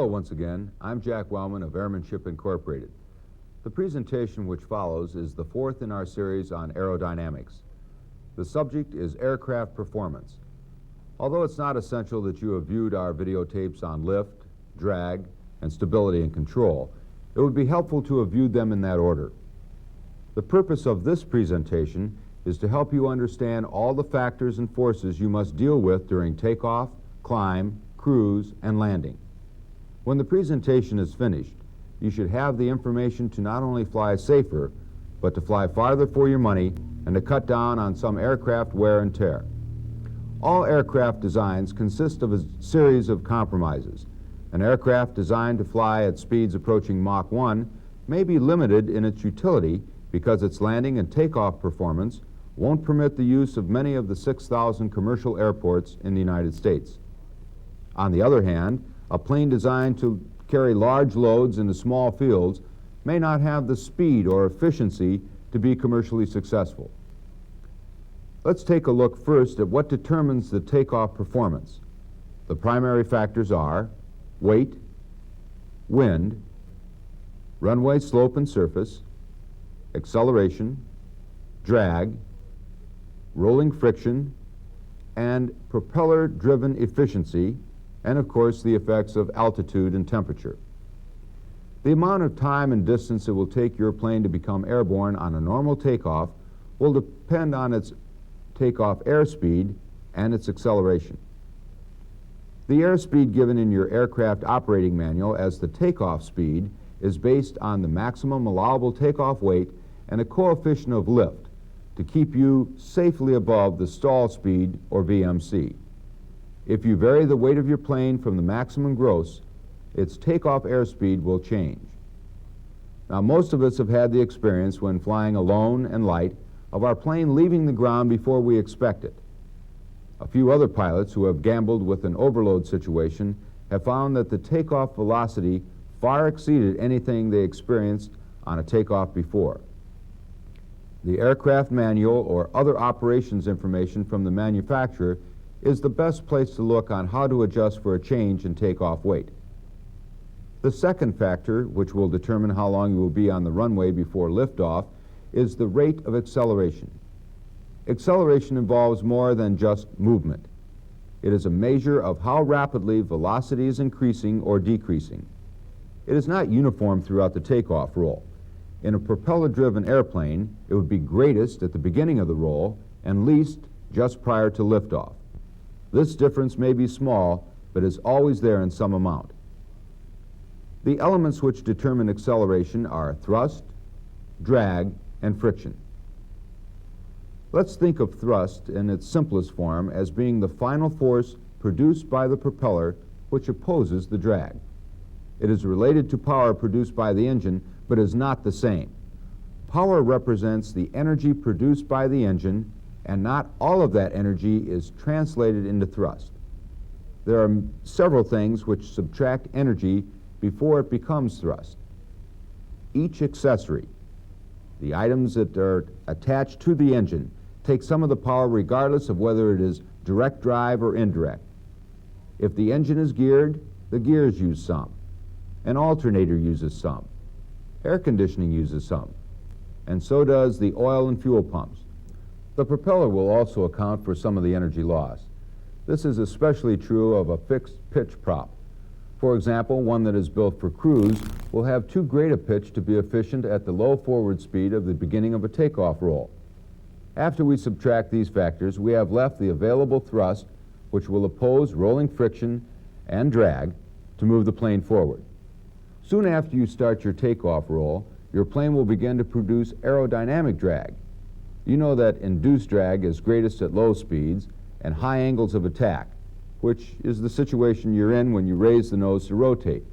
Hello once again. I'm Jack Wellman of Airmanship Incorporated. The presentation which follows is the fourth in our series on aerodynamics. The subject is aircraft performance. Although it's not essential that you have viewed our videotapes on lift, drag, and stability and control, it would be helpful to have viewed them in that order. The purpose of this presentation is to help you understand all the factors and forces you must deal with during takeoff, climb, cruise, and landing. When the presentation is finished, you should have the information to not only fly safer, but to fly farther for your money and to cut down on some aircraft wear and tear. All aircraft designs consist of a series of compromises. An aircraft designed to fly at speeds approaching Mach 1 may be limited in its utility because its landing and takeoff performance won't permit the use of many of the 6,000 commercial airports in the United States. On the other hand, a plane designed to carry large loads into small fields may not have the speed or efficiency to be commercially successful. Let's take a look first at what determines the takeoff performance. The primary factors are weight, wind, runway slope and surface, acceleration, drag, rolling friction, and propeller-driven efficiency, and of course the effects of altitude and temperature. The amount of time and distance it will take your plane to become airborne on a normal takeoff will depend on its takeoff airspeed and its acceleration. The airspeed given in your aircraft operating manual as the takeoff speed is based on the maximum allowable takeoff weight and a coefficient of lift to keep you safely above the stall speed, or VMC. If you vary the weight of your plane from the maximum gross, its takeoff airspeed will change. Now, most of us have had the experience when flying alone and light of our plane leaving the ground before we expect it. A few other pilots who have gambled with an overload situation have found that the takeoff velocity far exceeded anything they experienced on a takeoff before. The aircraft manual or other operations information from the manufacturer is the best place to look on how to adjust for a change in takeoff weight. The second factor, which will determine how long you will be on the runway before liftoff, is the rate of acceleration. Acceleration involves more than just movement. It is a measure of how rapidly velocity is increasing or decreasing. It is not uniform throughout the takeoff roll. In a propeller-driven airplane, it would be greatest at the beginning of the roll and least just prior to liftoff. This difference may be small, but is always there in some amount. The elements which determine acceleration are thrust, drag, and friction. Let's think of thrust in its simplest form as being the final force produced by the propeller which opposes the drag. It is related to power produced by the engine, but is not the same. Power represents the energy produced by the engine, and not all of that energy is translated into thrust. There are several things which subtract energy before it becomes thrust. Each accessory, the items that are attached to the engine, take some of the power regardless of whether it is direct drive or indirect. If the engine is geared, the gears use some. An alternator uses some. Air conditioning uses some. And so does the oil and fuel pumps. The propeller will also account for some of the energy loss. This is especially true of a fixed pitch prop. For example, one that is built for cruise will have too great a pitch to be efficient at the low forward speed of the beginning of a takeoff roll. After we subtract these factors, we have left the available thrust, which will oppose rolling friction and drag to move the plane forward. Soon after you start your takeoff roll, your plane will begin to produce aerodynamic drag. You know that induced drag is greatest at low speeds and high angles of attack, which is the situation you're in when you raise the nose to rotate.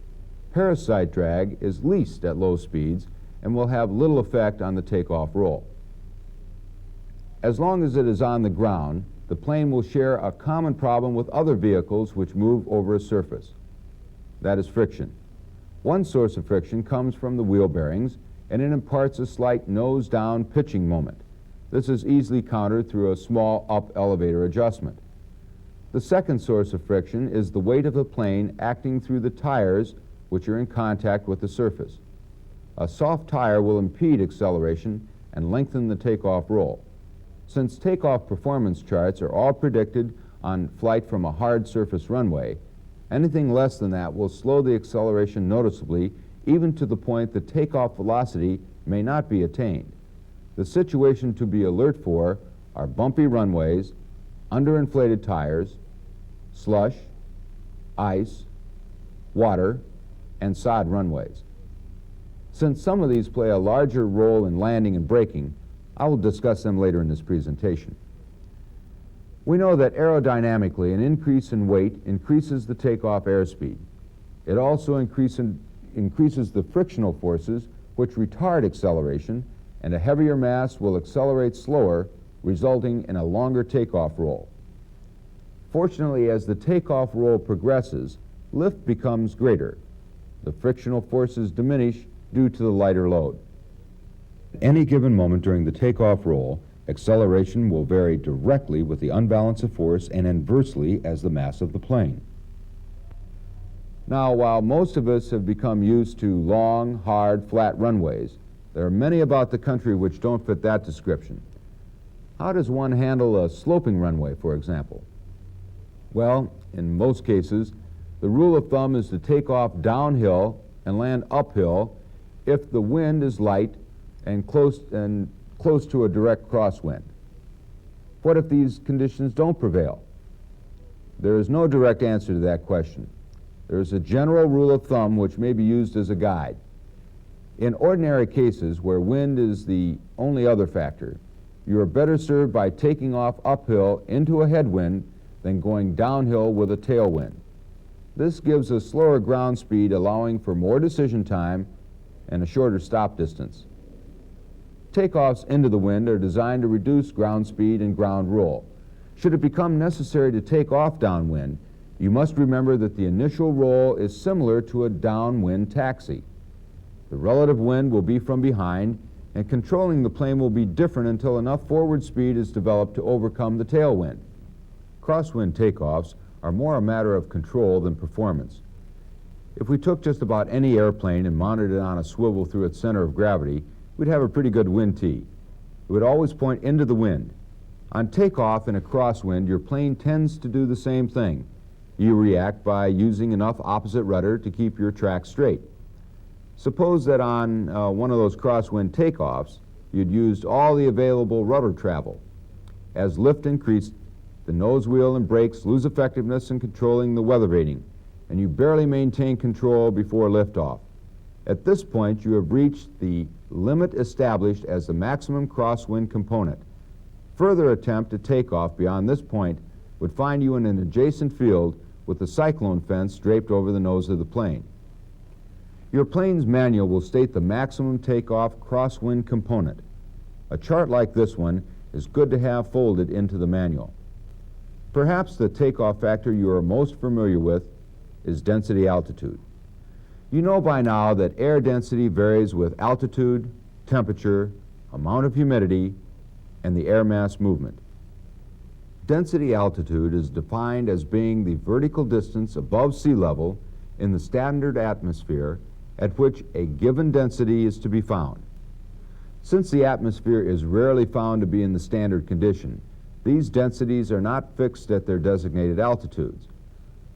Parasite drag is least at low speeds and will have little effect on the takeoff roll. As long as it is on the ground, the plane will share a common problem with other vehicles which move over a surface. That is friction. One source of friction comes from the wheel bearings, and it imparts a slight nose-down pitching moment. This is easily countered through a small up elevator adjustment. The second source of friction is the weight of the plane acting through the tires which are in contact with the surface. A soft tire will impede acceleration and lengthen the takeoff roll. Since takeoff performance charts are all predicted on flight from a hard surface runway, anything less than that will slow the acceleration noticeably, even to the point that takeoff velocity may not be attained. The situation to be alert for are bumpy runways, underinflated tires, slush, ice, water, and sod runways. Since some of these play a larger role in landing and braking, I will discuss them later in this presentation. We know that aerodynamically an increase in weight increases the takeoff airspeed. It also increases the frictional forces which retard acceleration, and a heavier mass will accelerate slower, resulting in a longer takeoff roll. Fortunately, as the takeoff roll progresses, lift becomes greater. The frictional forces diminish due to the lighter load. At any given moment during the takeoff roll, acceleration will vary directly with the unbalance of force and inversely as the mass of the plane. Now, while most of us have become used to long, hard, flat runways, there are many about the country which don't fit that description. How does one handle a sloping runway, for example? Well, in most cases, the rule of thumb is to take off downhill and land uphill if the wind is light and close to a direct crosswind. What if these conditions don't prevail? There is no direct answer to that question. There is a general rule of thumb which may be used as a guide. In ordinary cases where wind is the only other factor, you are better served by taking off uphill into a headwind than going downhill with a tailwind. This gives a slower ground speed, allowing for more decision time and a shorter stop distance. Takeoffs into the wind are designed to reduce ground speed and ground roll. Should it become necessary to take off downwind, you must remember that the initial roll is similar to a downwind taxi. The relative wind will be from behind, and controlling the plane will be different until enough forward speed is developed to overcome the tailwind. Crosswind takeoffs are more a matter of control than performance. If we took just about any airplane and mounted it on a swivel through its center of gravity, we'd have a pretty good wind tee. It would always point into the wind. On takeoff in a crosswind, your plane tends to do the same thing. You react by using enough opposite rudder to keep your track straight. Suppose that on one of those crosswind takeoffs, you'd used all the available rudder travel. As lift increased, the nose wheel and brakes lose effectiveness in controlling the weather rating, and you barely maintain control before liftoff. At this point, you have reached the limit established as the maximum crosswind component. Further attempt at takeoff beyond this point would find you in an adjacent field with the cyclone fence draped over the nose of the plane. Your plane's manual will state the maximum takeoff crosswind component. A chart like this one is good to have folded into the manual. Perhaps the takeoff factor you are most familiar with is density altitude. You know by now that air density varies with altitude, temperature, amount of humidity, and the air mass movement. Density altitude is defined as being the vertical distance above sea level in the standard atmosphere at which a given density is to be found. Since the atmosphere is rarely found to be in the standard condition, these densities are not fixed at their designated altitudes.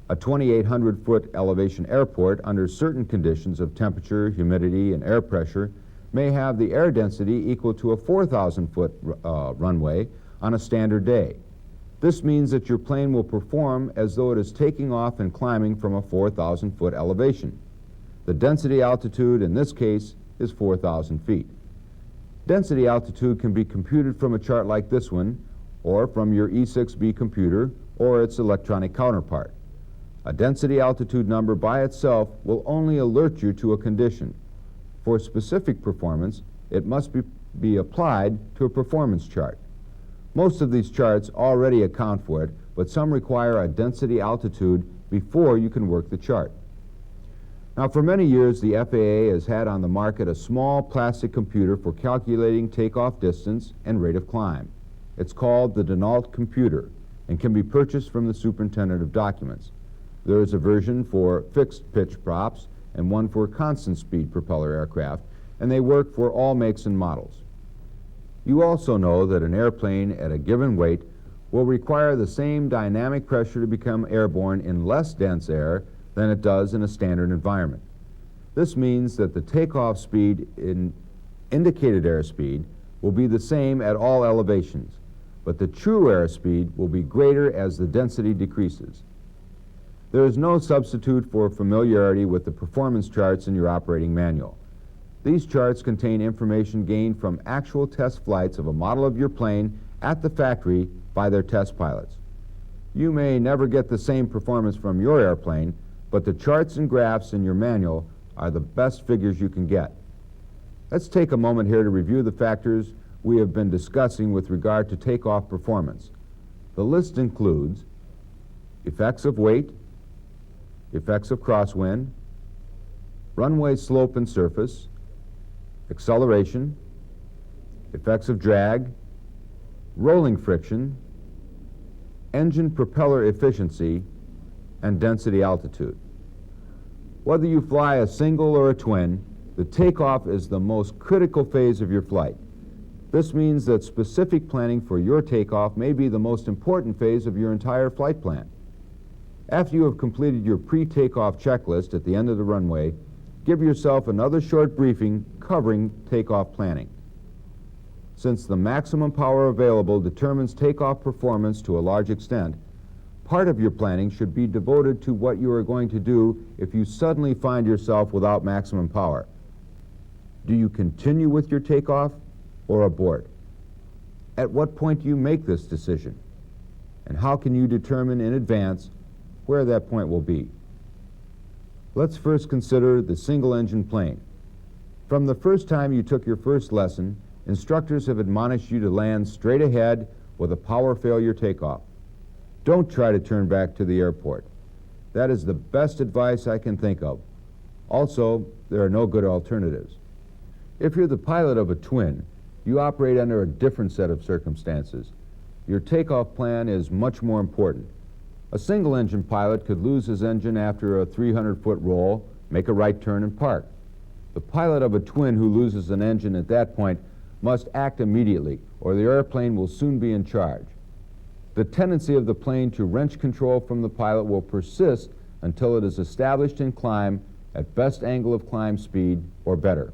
A 2,800-foot elevation airport under certain conditions of temperature, humidity, and air pressure may have the air density equal to a 4,000-foot runway on a standard day. This means that your plane will perform as though it is taking off and climbing from a 4,000-foot elevation. The density altitude in this case is 4,000 feet. Density altitude can be computed from a chart like this one, or from your E6B computer, or its electronic counterpart. A density altitude number by itself will only alert you to a condition. For specific performance, it must be applied to a performance chart. Most of these charts already account for it, but some require a density altitude before you can work the chart. Now, for many years, the FAA has had on the market a small plastic computer for calculating takeoff distance and rate of climb. It's called the Denault computer. and can be purchased from the Superintendent of Documents. There is a version for fixed pitch props and one for constant speed propeller aircraft, and they work for all makes and models. You also know that an airplane at a given weight will require the same dynamic pressure to become airborne in less dense air than it does in a standard environment. This means that the takeoff speed in indicated airspeed will be the same at all elevations, but the true airspeed will be greater as the density decreases. There is no substitute for familiarity with the performance charts in your operating manual. These charts contain information gained from actual test flights of a model of your plane at the factory by their test pilots. You may never get the same performance from your airplane, but the charts and graphs in your manual are the best figures you can get. Let's take a moment here to review the factors we have been discussing with regard to takeoff performance. The list includes effects of weight, effects of crosswind, runway slope and surface, acceleration, effects of drag, rolling friction, engine propeller efficiency, and density altitude. Whether you fly a single or a twin, the takeoff is the most critical phase of your flight. This means that specific planning for your takeoff may be the most important phase of your entire flight plan. After you have completed your pre-takeoff checklist at the end of the runway, give yourself another short briefing covering takeoff planning. Since the maximum power available determines takeoff performance to a large extent, part of your planning should be devoted to what you are going to do if you suddenly find yourself without maximum power. Do you continue with your takeoff or abort? At what point do you make this decision? And how can you determine in advance where that point will be? Let's first consider the single-engine plane. From the first time you took your first lesson, instructors have admonished you to land straight ahead with a power failure takeoff. Don't try to turn back to the airport. That is the best advice I can think of. Also, there are no good alternatives. If you're the pilot of a twin, you operate under a different set of circumstances. Your takeoff plan is much more important. A single-engine pilot could lose his engine after a 300-foot roll, make a right turn, and park. The pilot of a twin who loses an engine at that point must act immediately, or the airplane will soon be in charge. The tendency of the plane to wrench control from the pilot will persist until it is established in climb at best angle of climb speed or better.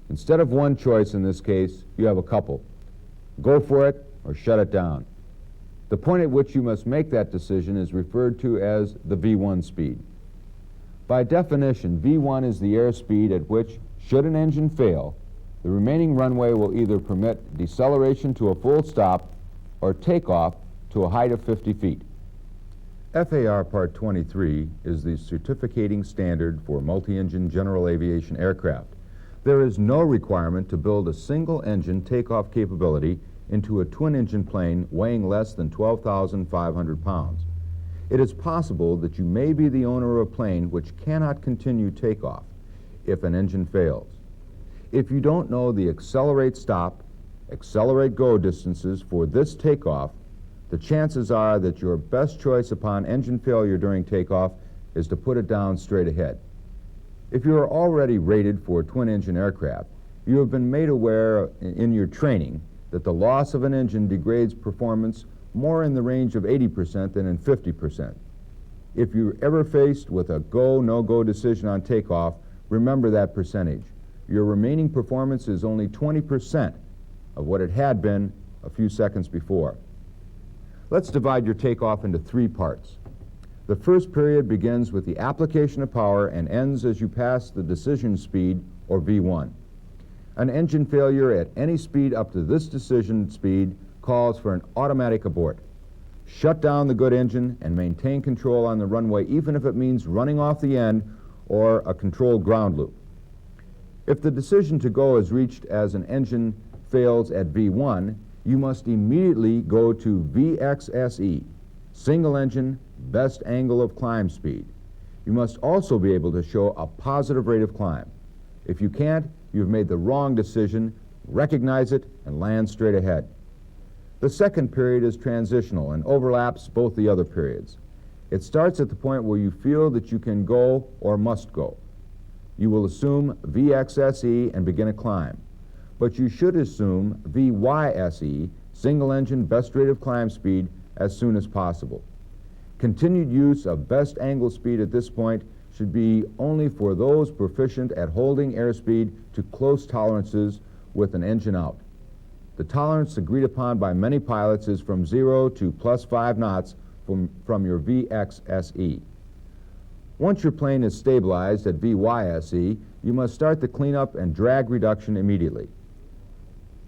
Instead of one choice in this case, you have a couple. Go for it or shut it down. The point at which you must make that decision is referred to as the V1 speed. By definition, V1 is the airspeed at which, should an engine fail, the remaining runway will either permit deceleration to a full stop or takeoff to a height of 50 feet. FAR Part 23 is the certificating standard for multi-engine general aviation aircraft. There is no requirement to build a single-engine takeoff capability into a twin-engine plane weighing less than 12,500 pounds. It is possible that you may be the owner of a plane which cannot continue takeoff if an engine fails. If you don't know the accelerate stop, accelerate go distances for this takeoff, the chances are that your best choice upon engine failure during takeoff is to put it down straight ahead. If you are already rated for twin-engine aircraft, you have been made aware in your training that the loss of an engine degrades performance more in the range of 80% than in 50%. If you're ever faced with a go, no-go decision on takeoff, remember that percentage. Your remaining performance is only 20% of what it had been a few seconds before. Let's divide your takeoff into three parts. The first period begins with the application of power and ends as you pass the decision speed, or V1. An engine failure at any speed up to this decision speed calls for an automatic abort. Shut down the good engine and maintain control on the runway, even if it means running off the end or a controlled ground loop. If the decision to go is reached as an engine fails at V1, you must immediately go to VXSE, single engine, best angle of climb speed. You must also be able to show a positive rate of climb. If you can't, you've made the wrong decision, recognize it, and land straight ahead. The second period is transitional and overlaps both the other periods. It starts at the point where you feel that you can go or must go. You will assume VXSE and begin a climb, but you should assume VYSE, single engine best rate of climb speed, as soon as possible. Continued use of best angle speed at this point should be only for those proficient at holding airspeed to close tolerances with an engine out. The tolerance agreed upon by many pilots is from 0 to plus 5 knots from your VXSE. Once your plane is stabilized at VYSE, you must start the cleanup and drag reduction immediately.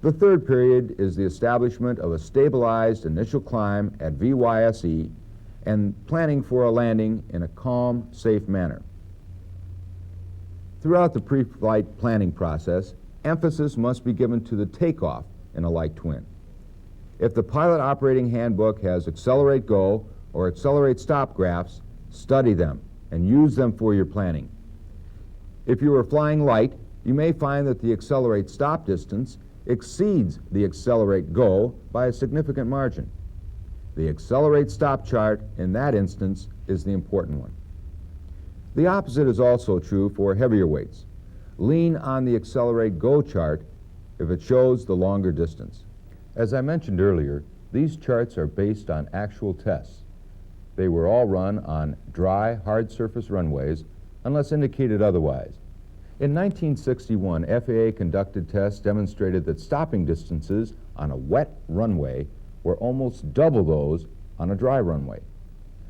The third period is the establishment of a stabilized initial climb at VYSE and planning for a landing in a calm, safe manner. Throughout the pre-flight planning process, emphasis must be given to the takeoff in a light twin. If the pilot operating handbook has accelerate go or accelerate stop graphs, study them and use them for your planning. If you are flying light, you may find that the accelerate stop distance exceeds the accelerate go by a significant margin. The accelerate stop chart in that instance is the important one. The opposite is also true for heavier weights. Lean on the accelerate go chart if it shows the longer distance. As I mentioned earlier, these charts are based on actual tests. They were all run on dry, hard surface runways unless indicated otherwise. In 1961, FAA conducted tests demonstrated that stopping distances on a wet runway were almost double those on a dry runway.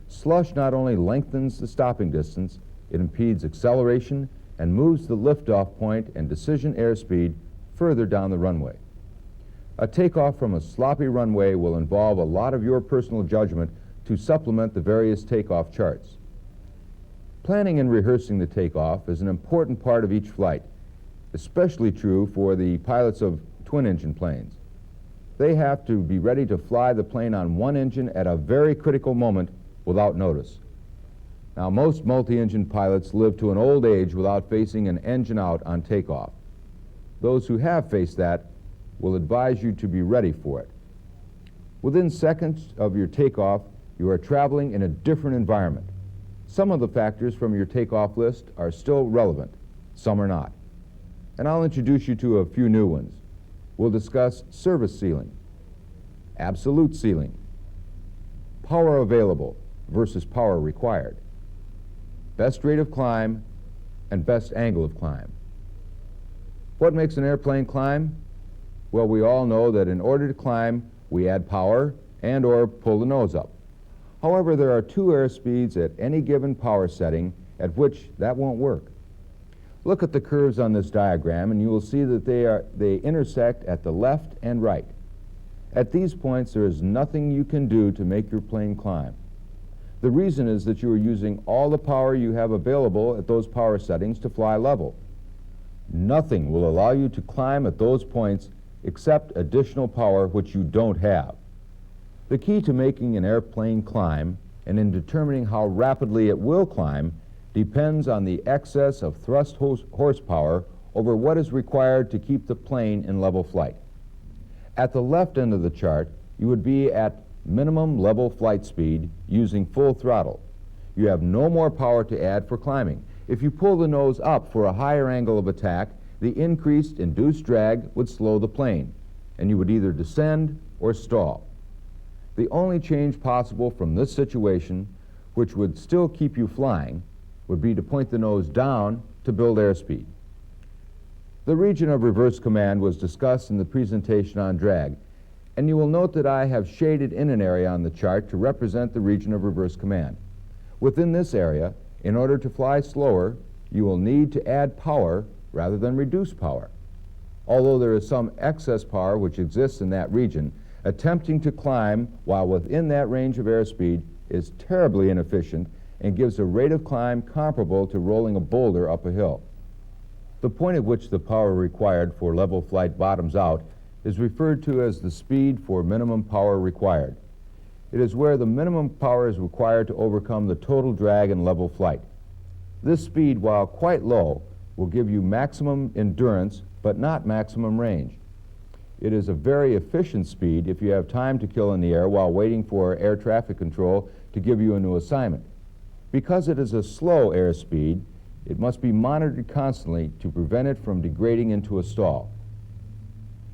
Slush not only lengthens the stopping distance, it impedes acceleration and moves the liftoff point and decision airspeed further down the runway. A takeoff from a sloppy runway will involve a lot of your personal judgment to supplement the various takeoff charts. Planning and rehearsing the takeoff is an important part of each flight, especially true for the pilots of twin-engine planes. They have to be ready to fly the plane on one engine at a very critical moment without notice. Now, most multi-engine pilots live to an old age without facing an engine out on takeoff. Those who have faced that will advise you to be ready for it. Within seconds of your takeoff, you are traveling in a different environment. Some of the factors from your takeoff list are still relevant, some are not. And I'll introduce you to a few new ones. We'll discuss service ceiling, absolute ceiling, power available versus power required, best rate of climb, and best angle of climb. What makes an airplane climb? Well, we all know that in order to climb, we add power and or pull the nose up. However, there are two airspeeds at any given power setting at which that won't work. Look at the curves on this diagram and you will see that they intersect at the left and right. At these points, there is nothing you can do to make your plane climb. The reason is that you are using all the power you have available at those power settings to fly level. Nothing will allow you to climb at those points except additional power which you don't have. The key to making an airplane climb and in determining how rapidly it will climb depends on the excess of thrust horsepower over what is required to keep the plane in level flight. At the left end of the chart, you would be at minimum level flight speed using full throttle. You have no more power to add for climbing. If you pull the nose up for a higher angle of attack, the increased induced drag would slow the plane, and you would either descend or stall. The only change possible from this situation, which would still keep you flying, would be to point the nose down to build airspeed. The region of reverse command was discussed in the presentation on drag, and you will note that I have shaded in an area on the chart to represent the region of reverse command. Within this area, in order to fly slower, you will need to add power rather than reduce power. Although there is some excess power which exists in that region, attempting to climb while within that range of airspeed is terribly inefficient and gives a rate of climb comparable to rolling a boulder up a hill. The point at which the power required for level flight bottoms out is referred to as the speed for minimum power required. It is where the minimum power is required to overcome the total drag in level flight. This speed, while quite low, will give you maximum endurance but not maximum range. It is a very efficient speed if you have time to kill in the air while waiting for air traffic control to give you a new assignment. Because it is a slow airspeed, it must be monitored constantly to prevent it from degrading into a stall.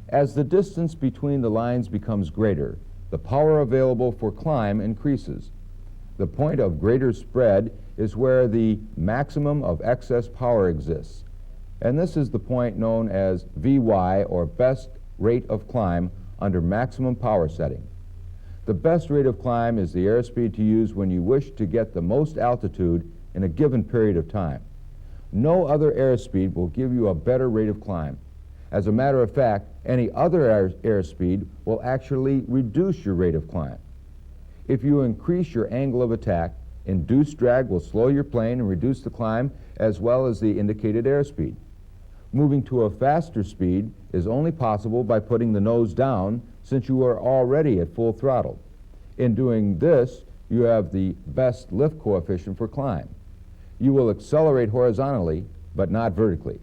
As the distance between the lines becomes greater, the power available for climb increases. The point of greater spread is where the maximum of excess power exists, and this is the point known as Vy, or best rate of climb under maximum power setting. The best rate of climb is the airspeed to use when you wish to get the most altitude in a given period of time. No other airspeed will give you a better rate of climb. As a matter of fact, any other airspeed will actually reduce your rate of climb. If you increase your angle of attack, induced drag will slow your plane and reduce the climb as well as the indicated airspeed. Moving to a faster speed is only possible by putting the nose down, since you are already at full throttle. In doing this, you have the best lift coefficient for climb. You will accelerate horizontally, but not vertically.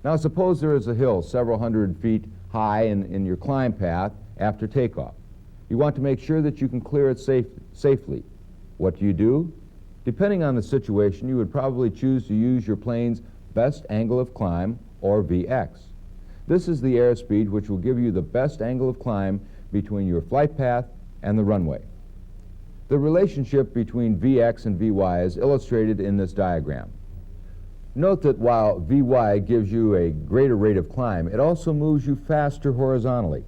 Now suppose there is a hill several hundred feet high in your climb path after takeoff. You want to make sure that you can clear it safely. What do? Depending on the situation, you would probably choose to use your plane's best angle of climb, or Vx. This is the airspeed which will give you the best angle of climb between your flight path and the runway. The relationship between Vx and Vy is illustrated in this diagram. Note that while Vy gives you a greater rate of climb, it also moves you faster horizontally.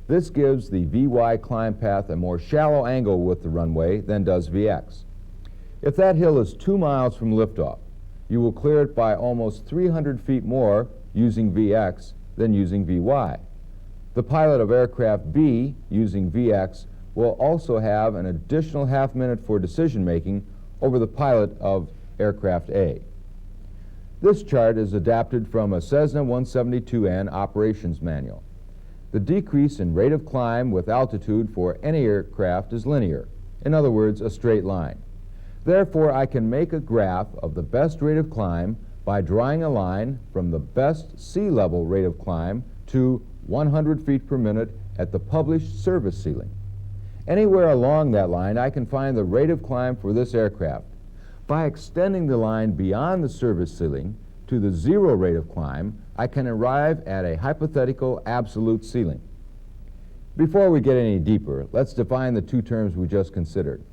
This gives the Vy climb path a more shallow angle with the runway than does Vx. If that hill is 2 miles from liftoff, you will clear it by almost 300 feet more using Vx than using Vy. The pilot of aircraft B using Vx will also have an additional half minute for decision making over the pilot of aircraft A. This chart is adapted from a Cessna 172N operations manual. The decrease in rate of climb with altitude for any aircraft is linear, in other words, a straight line. Therefore, I can make a graph of the best rate of climb by drawing a line from the best sea level rate of climb to 100 feet per minute at the published service ceiling. Anywhere along that line, I can find the rate of climb for this aircraft. By extending the line beyond the service ceiling to the zero rate of climb, I can arrive at a hypothetical absolute ceiling. Before we get any deeper, let's define the two terms we just considered.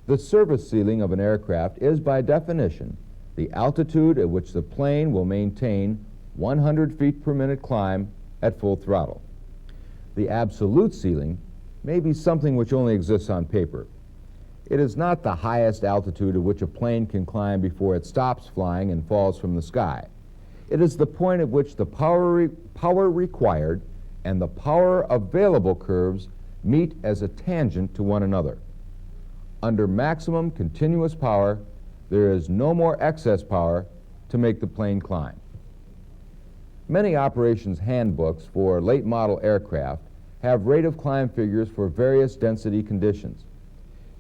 The service ceiling of an aircraft is, by definition, the altitude at which the plane will maintain 100 feet per minute climb at full throttle. The absolute ceiling may be something which only exists on paper. It is not the highest altitude at which a plane can climb before it stops flying and falls from the sky. It is the point at which the power required and the power available curves meet as a tangent to one another. Under maximum continuous power, there is no more excess power to make the plane climb. Many operations handbooks for late model aircraft have rate of climb figures for various density conditions.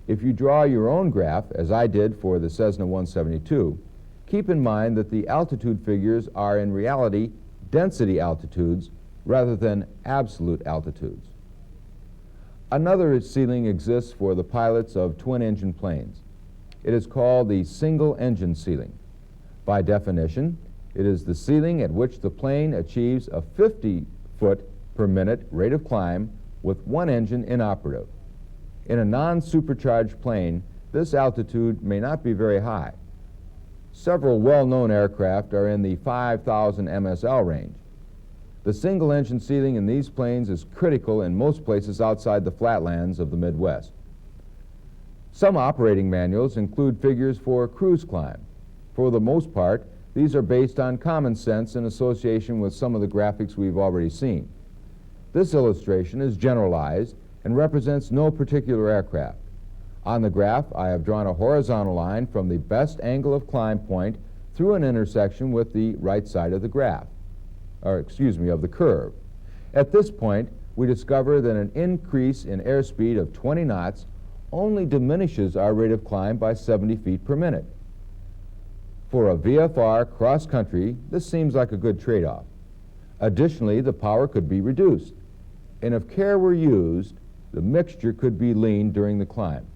If you draw your own graph, as I did for the Cessna 172, keep in mind that the altitude figures are in reality density altitudes rather than absolute altitudes. Another ceiling exists for the pilots of twin-engine planes. It is called the single-engine ceiling. By definition, it is the ceiling at which the plane achieves a 50-foot per minute rate of climb with one engine inoperative. In a non-supercharged plane, this altitude may not be very high. Several well-known aircraft are in the 5,000 MSL range. The single-engine ceiling in these planes is critical in most places outside the flatlands of the Midwest. Some operating manuals include figures for cruise climb. For the most part, these are based on common sense in association with some of the graphics we've already seen. This illustration is generalized and represents no particular aircraft. On the graph, I have drawn a horizontal line from the best angle of climb point through an intersection with the right side of the graph. Of the curve. At this point, we discover that an increase in airspeed of 20 knots only diminishes our rate of climb by 70 feet per minute. For a VFR cross-country, this seems like a good trade-off. Additionally, the power could be reduced. and if care were used, the mixture could be leaned during the climb.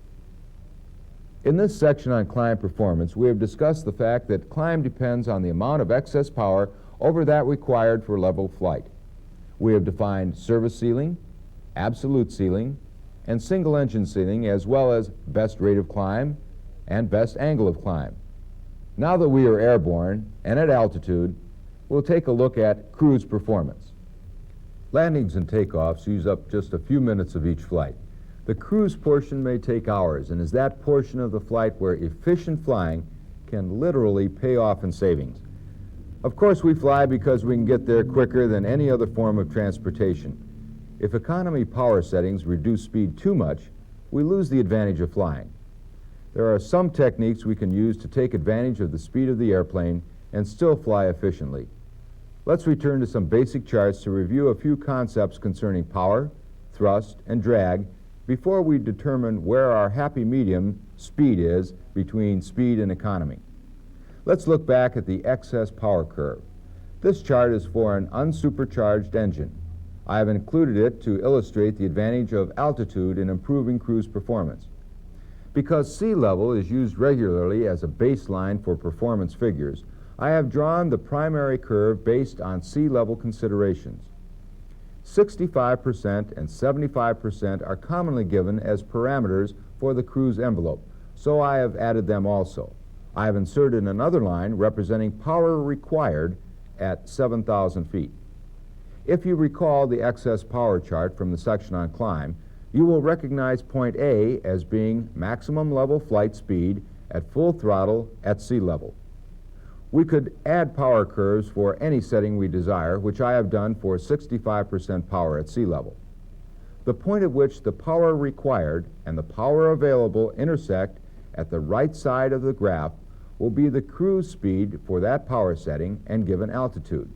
In this section on climb performance, we have discussed the fact that climb depends on the amount of excess power over that required for level flight. We have defined service ceiling, absolute ceiling, and single engine ceiling, as well as best rate of climb and best angle of climb. Now that we are airborne and at altitude, we'll take a look at cruise performance. Landings and takeoffs use up just a few minutes of each flight. The cruise portion may take hours and is that portion of the flight where efficient flying can literally pay off in savings. Of course, we fly because we can get there quicker than any other form of transportation. If economy power settings reduce speed too much, we lose the advantage of flying. There are some techniques we can use to take advantage of the speed of the airplane and still fly efficiently. Let's return to some basic charts to review a few concepts concerning power, thrust, and drag before we determine where our happy medium speed is between speed and economy. Let's look back at the excess power curve. This chart is for an unsupercharged engine. I have included it to illustrate the advantage of altitude in improving cruise performance. Because sea level is used regularly as a baseline for performance figures, I have drawn the primary curve based on sea level considerations. 65% and 75% are commonly given as parameters for the cruise envelope, so I have added them also. I have inserted another line representing power required at 7,000 feet. If you recall the excess power chart from the section on climb, you will recognize point A as being maximum level flight speed at full throttle at sea level. We could add power curves for any setting we desire, which I have done for 65% power at sea level. The point at which the power required and the power available intersect at the right side of the graph will be the cruise speed for that power setting and given altitude.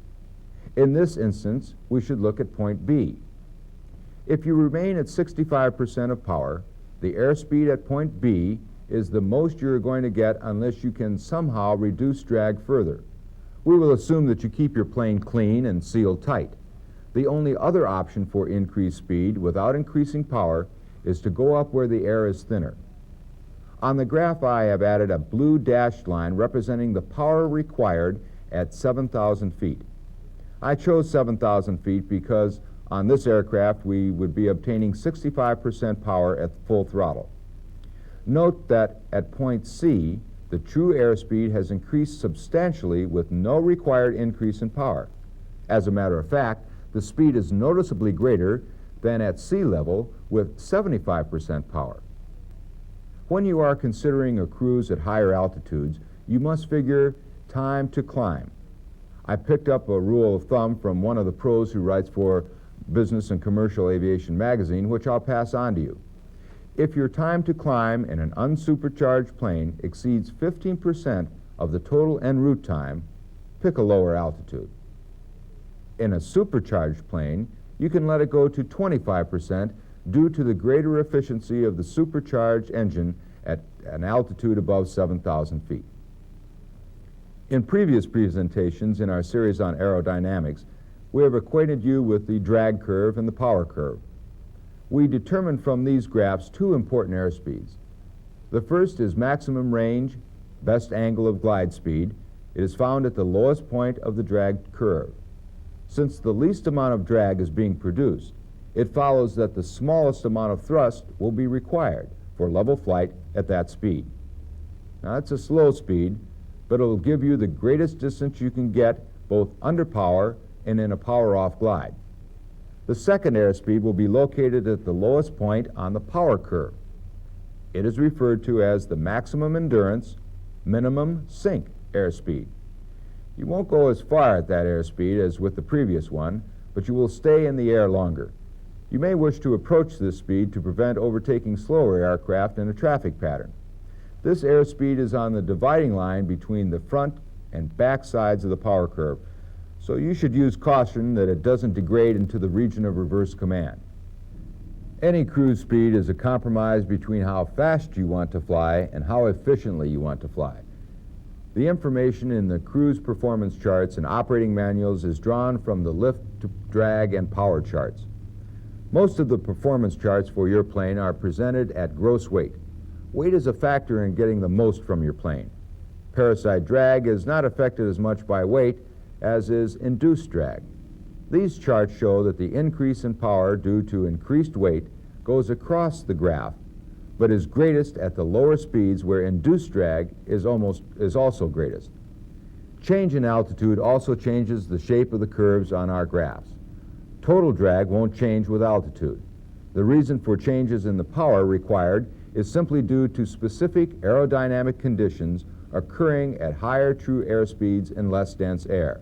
In this instance, we should look at point B. If you remain at 65% of power, the airspeed at point B is the most you're going to get unless you can somehow reduce drag further. We will assume that you keep your plane clean and sealed tight. The only other option for increased speed without increasing power is to go up where the air is thinner. On the graph, I have added a blue dashed line representing the power required at 7,000 feet. I chose 7,000 feet because on this aircraft we would be obtaining 65% power at full throttle. Note that at point C, the true airspeed has increased substantially with no required increase in power. As a matter of fact, the speed is noticeably greater than at sea level with 75% power. When you are considering a cruise at higher altitudes, you must figure time to climb. I picked up a rule of thumb from one of the pros who writes for Business and Commercial Aviation magazine, which I'll pass on to you. If your time to climb in an unsupercharged plane exceeds 15% of the total en route time, pick a lower altitude. In a supercharged plane, you can let it go to 25% due to the greater efficiency of the supercharged engine at an altitude above 7,000 feet. In previous presentations in our series on aerodynamics, we have acquainted you with the drag curve and the power curve. We determined from these graphs two important airspeeds. The first is maximum range, best angle of glide speed. It is found at the lowest point of the drag curve. Since the least amount of drag is being produced, it follows that the smallest amount of thrust will be required for level flight at that speed. Now, it's a slow speed, but it will give you the greatest distance you can get both under power and in a power-off glide. The second airspeed will be located at the lowest point on the power curve. It is referred to as the maximum endurance, minimum sink airspeed. You won't go as far at that airspeed as with the previous one, but you will stay in the air longer. You may wish to approach this speed to prevent overtaking slower aircraft in a traffic pattern. This airspeed is on the dividing line between the front and back sides of the power curve, so you should use caution that it doesn't degrade into the region of reverse command. Any cruise speed is a compromise between how fast you want to fly and how efficiently you want to fly. The information in the cruise performance charts and operating manuals is drawn from the lift, drag, and power charts. Most of the performance charts for your plane are presented at gross weight. Weight is a factor in getting the most from your plane. Parasite drag is not affected as much by weight as is induced drag. These charts show that the increase in power due to increased weight goes across the graph, but is greatest at the lower speeds where induced drag is also greatest. Change in altitude also changes the shape of the curves on our graphs. Total drag won't change with altitude. The reason for changes in the power required is simply due to specific aerodynamic conditions occurring at higher true airspeeds in less dense air.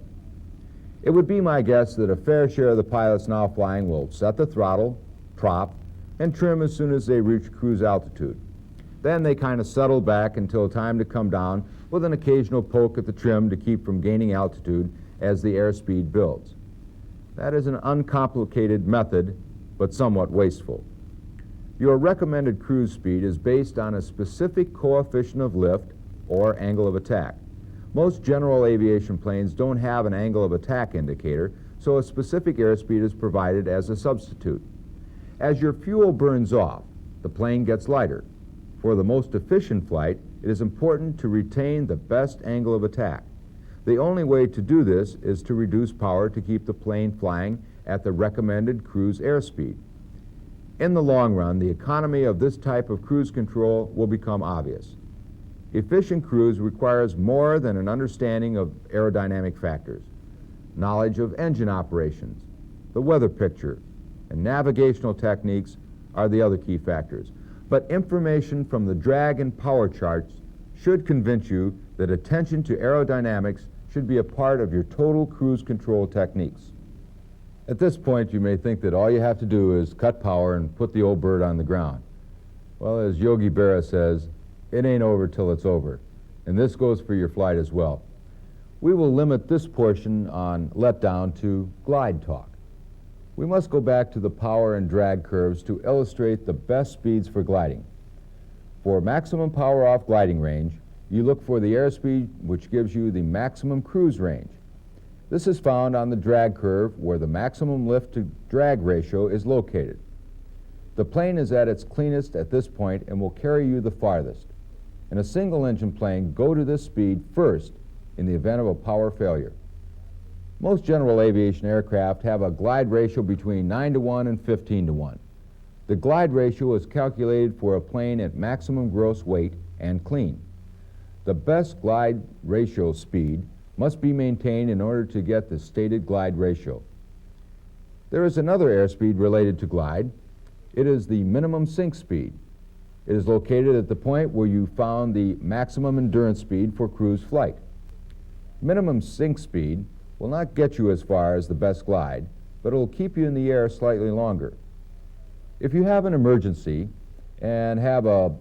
It would be my guess that a fair share of the pilots now flying will set the throttle, prop, and trim as soon as they reach cruise altitude. Then they kind of settle back until time to come down with an occasional poke at the trim to keep from gaining altitude as the airspeed builds. That is an uncomplicated method, but somewhat wasteful. Your recommended cruise speed is based on a specific coefficient of lift or angle of attack. Most general aviation planes don't have an angle of attack indicator, so a specific airspeed is provided as a substitute. As your fuel burns off, the plane gets lighter. For the most efficient flight, it is important to retain the best angle of attack. The only way to do this is to reduce power to keep the plane flying at the recommended cruise airspeed. In the long run, the economy of this type of cruise control will become obvious. Efficient cruise requires more than an understanding of aerodynamic factors. Knowledge of engine operations, the weather picture, and navigational techniques are the other key factors. But information from the drag and power charts should convince you that attention to aerodynamics should be a part of your total cruise control techniques. At this point, you may think that all you have to do is cut power and put the old bird on the ground. Well, as Yogi Berra says, it ain't over till it's over, and this goes for your flight as well. We will limit this portion on letdown to glide talk. We must go back to the power and drag curves to illustrate the best speeds for gliding. For maximum power off gliding range, you look for the airspeed which gives you the maximum cruise range. This is found on the drag curve where the maximum lift to drag ratio is located. The plane is at its cleanest at this point and will carry you the farthest. In a single engine plane, go to this speed first in the event of a power failure. Most general aviation aircraft have a glide ratio between 9-to-1 and 15-to-1. The glide ratio is calculated for a plane at maximum gross weight and clean. The best glide ratio speed must be maintained in order to get the stated glide ratio. There is another airspeed related to glide. It is the minimum sink speed. It is located at the point where you found the maximum endurance speed for cruise flight. Minimum sink speed will not get you as far as the best glide, but it will keep you in the air slightly longer. If you have an emergency and have a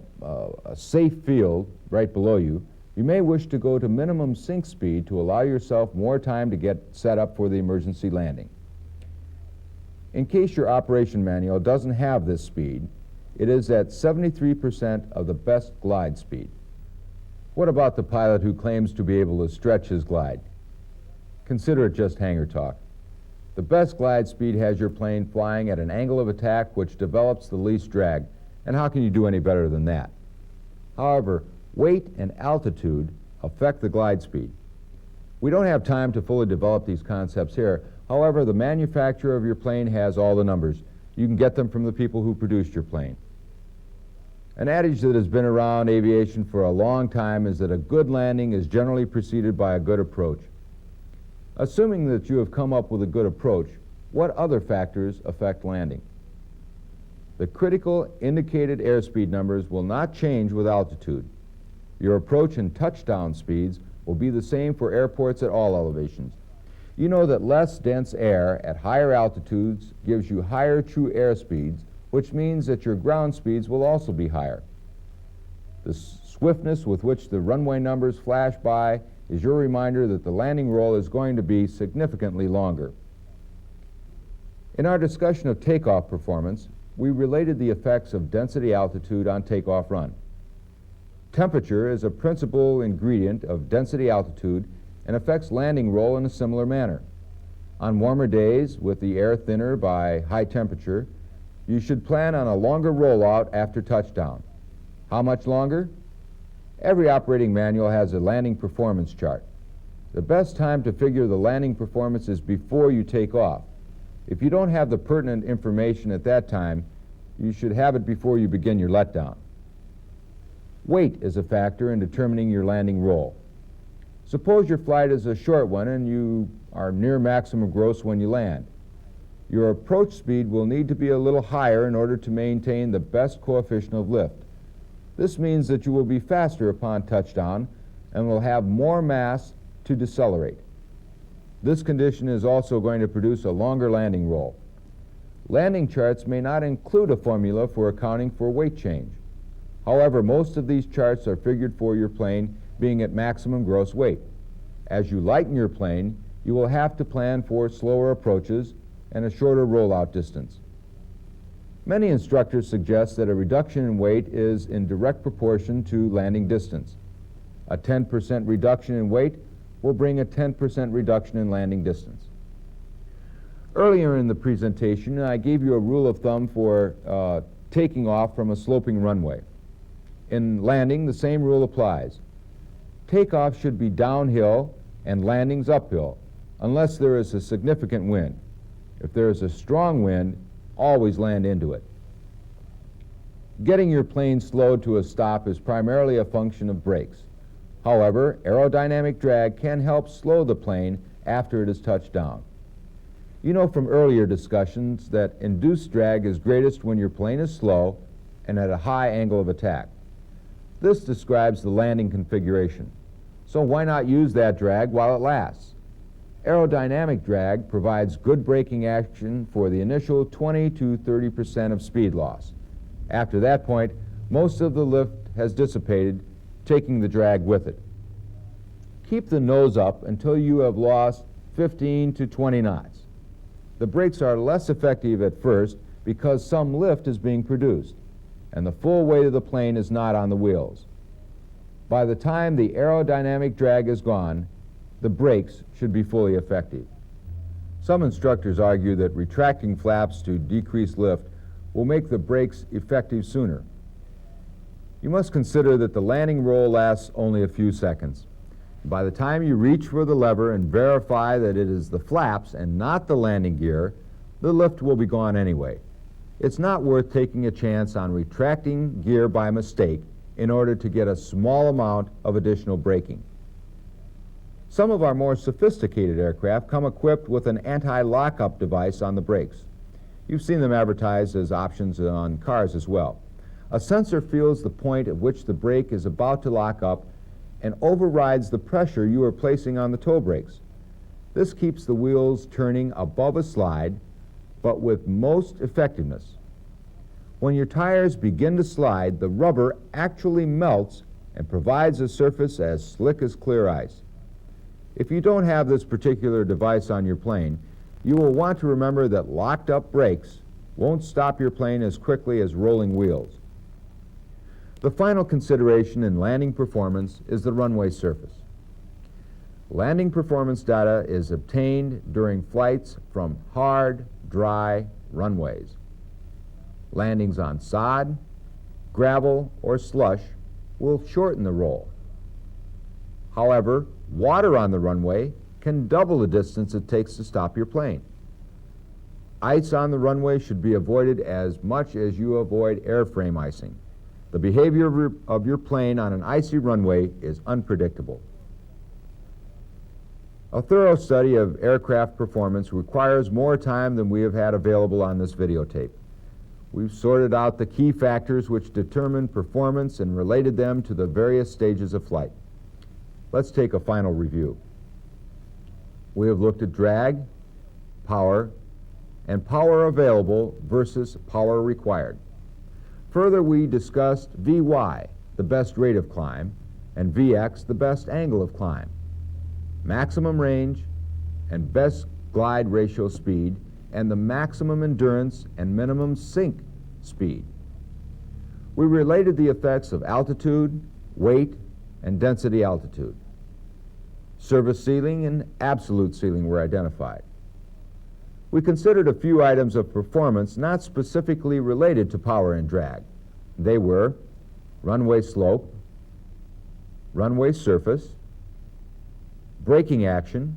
safe field right below you, you may wish to go to minimum sink speed to allow yourself more time to get set up for the emergency landing. In case your operation manual doesn't have this speed, it is at 73% of the best glide speed. What about the pilot who claims to be able to stretch his glide? Consider it just hangar talk. The best glide speed has your plane flying at an angle of attack which develops the least drag, and how can you do any better than that? However, weight and altitude affect the glide speed. We don't have time to fully develop these concepts here. However, the manufacturer of your plane has all the numbers. You can get them from the people who produced your plane. An adage that has been around aviation for a long time is that a good landing is generally preceded by a good approach. Assuming that you have come up with a good approach, what other factors affect landing? The critical indicated airspeed numbers will not change with altitude. Your approach and touchdown speeds will be the same for airports at all elevations. You know that less dense air at higher altitudes gives you higher true airspeeds, which means that your ground speeds will also be higher. The swiftness with which the runway numbers flash by is your reminder that the landing roll is going to be significantly longer. In our discussion of takeoff performance, we related the effects of density altitude on takeoff run. Temperature is a principal ingredient of density altitude and affects landing roll in a similar manner. On warmer days, with the air thinner by high temperature, You should plan on a longer rollout after touchdown. How much longer? Every operating manual has a landing performance chart. The best time to figure the landing performance is before you take off. If you don't have the pertinent information at that time, you should have it before you begin your letdown. Weight is a factor in determining your landing roll. Suppose your flight is a short one and you are near maximum gross when you land. Your approach speed will need to be a little higher in order to maintain the best coefficient of lift. This means that you will be faster upon touchdown and will have more mass to decelerate. This condition is also going to produce a longer landing roll. Landing charts may not include a formula for accounting for weight change. However, most of these charts are figured for your plane being at maximum gross weight. As you lighten your plane, you will have to plan for slower approaches and a shorter rollout distance. Many instructors suggest that a reduction in weight is in direct proportion to landing distance. A 10% reduction in weight will bring a 10% reduction in landing distance. Earlier in the presentation, I gave you a rule of thumb for taking off from a sloping runway. In landing, the same rule applies. Takeoff should be downhill and landings uphill, unless there is a significant wind. If there is a strong wind, always land into it. Getting your plane slowed to a stop is primarily a function of brakes. However, aerodynamic drag can help slow the plane after it has touched down. You know from earlier discussions that induced drag is greatest when your plane is slow and at a high angle of attack. This describes the landing configuration. So why not use that drag while it lasts? Aerodynamic drag provides good braking action for the initial 20 to 30% of speed loss. After that point, most of the lift has dissipated, taking the drag with it. Keep the nose up until you have lost 15 to 20 knots. The brakes are less effective at first because some lift is being produced, and the full weight of the plane is not on the wheels. By the time the aerodynamic drag is gone, the brakes should be fully effective. Some instructors argue that retracting flaps to decrease lift will make the brakes effective sooner. You must consider that the landing roll lasts only a few seconds. By the time you reach for the lever and verify that it is the flaps and not the landing gear, the lift will be gone anyway. It's not worth taking a chance on retracting gear by mistake in order to get a small amount of additional braking. Some of our more sophisticated aircraft come equipped with an anti-lockup device on the brakes. You've seen them advertised as options on cars as well. A sensor feels the point at which the brake is about to lock up and overrides the pressure you are placing on the toe brakes. This keeps the wheels turning above a slide, but with most effectiveness. When your tires begin to slide, the rubber actually melts and provides a surface as slick as clear ice. If you don't have this particular device on your plane, you will want to remember that locked up brakes won't stop your plane as quickly as rolling wheels. The final consideration in landing performance is the runway surface. Landing performance data is obtained during flights from hard, dry runways. Landings on sod, gravel, or slush will shorten the roll. However, water on the runway can double the distance it takes to stop your plane. Ice on the runway should be avoided as much as you avoid airframe icing. The behavior of your plane on an icy runway is unpredictable. A thorough study of aircraft performance requires more time than we have had available on this videotape. We've sorted out the key factors which determine performance and related them to the various stages of flight. Let's take a final review. We have looked at drag, power, and power available versus power required. Further, we discussed Vy, the best rate of climb, and Vx, the best angle of climb, maximum range and best glide ratio speed, and the maximum endurance and minimum sink speed. We related the effects of altitude, weight, and density altitude. Service ceiling and absolute ceiling were identified. We considered a few items of performance not specifically related to power and drag. They were runway slope, runway surface, braking action,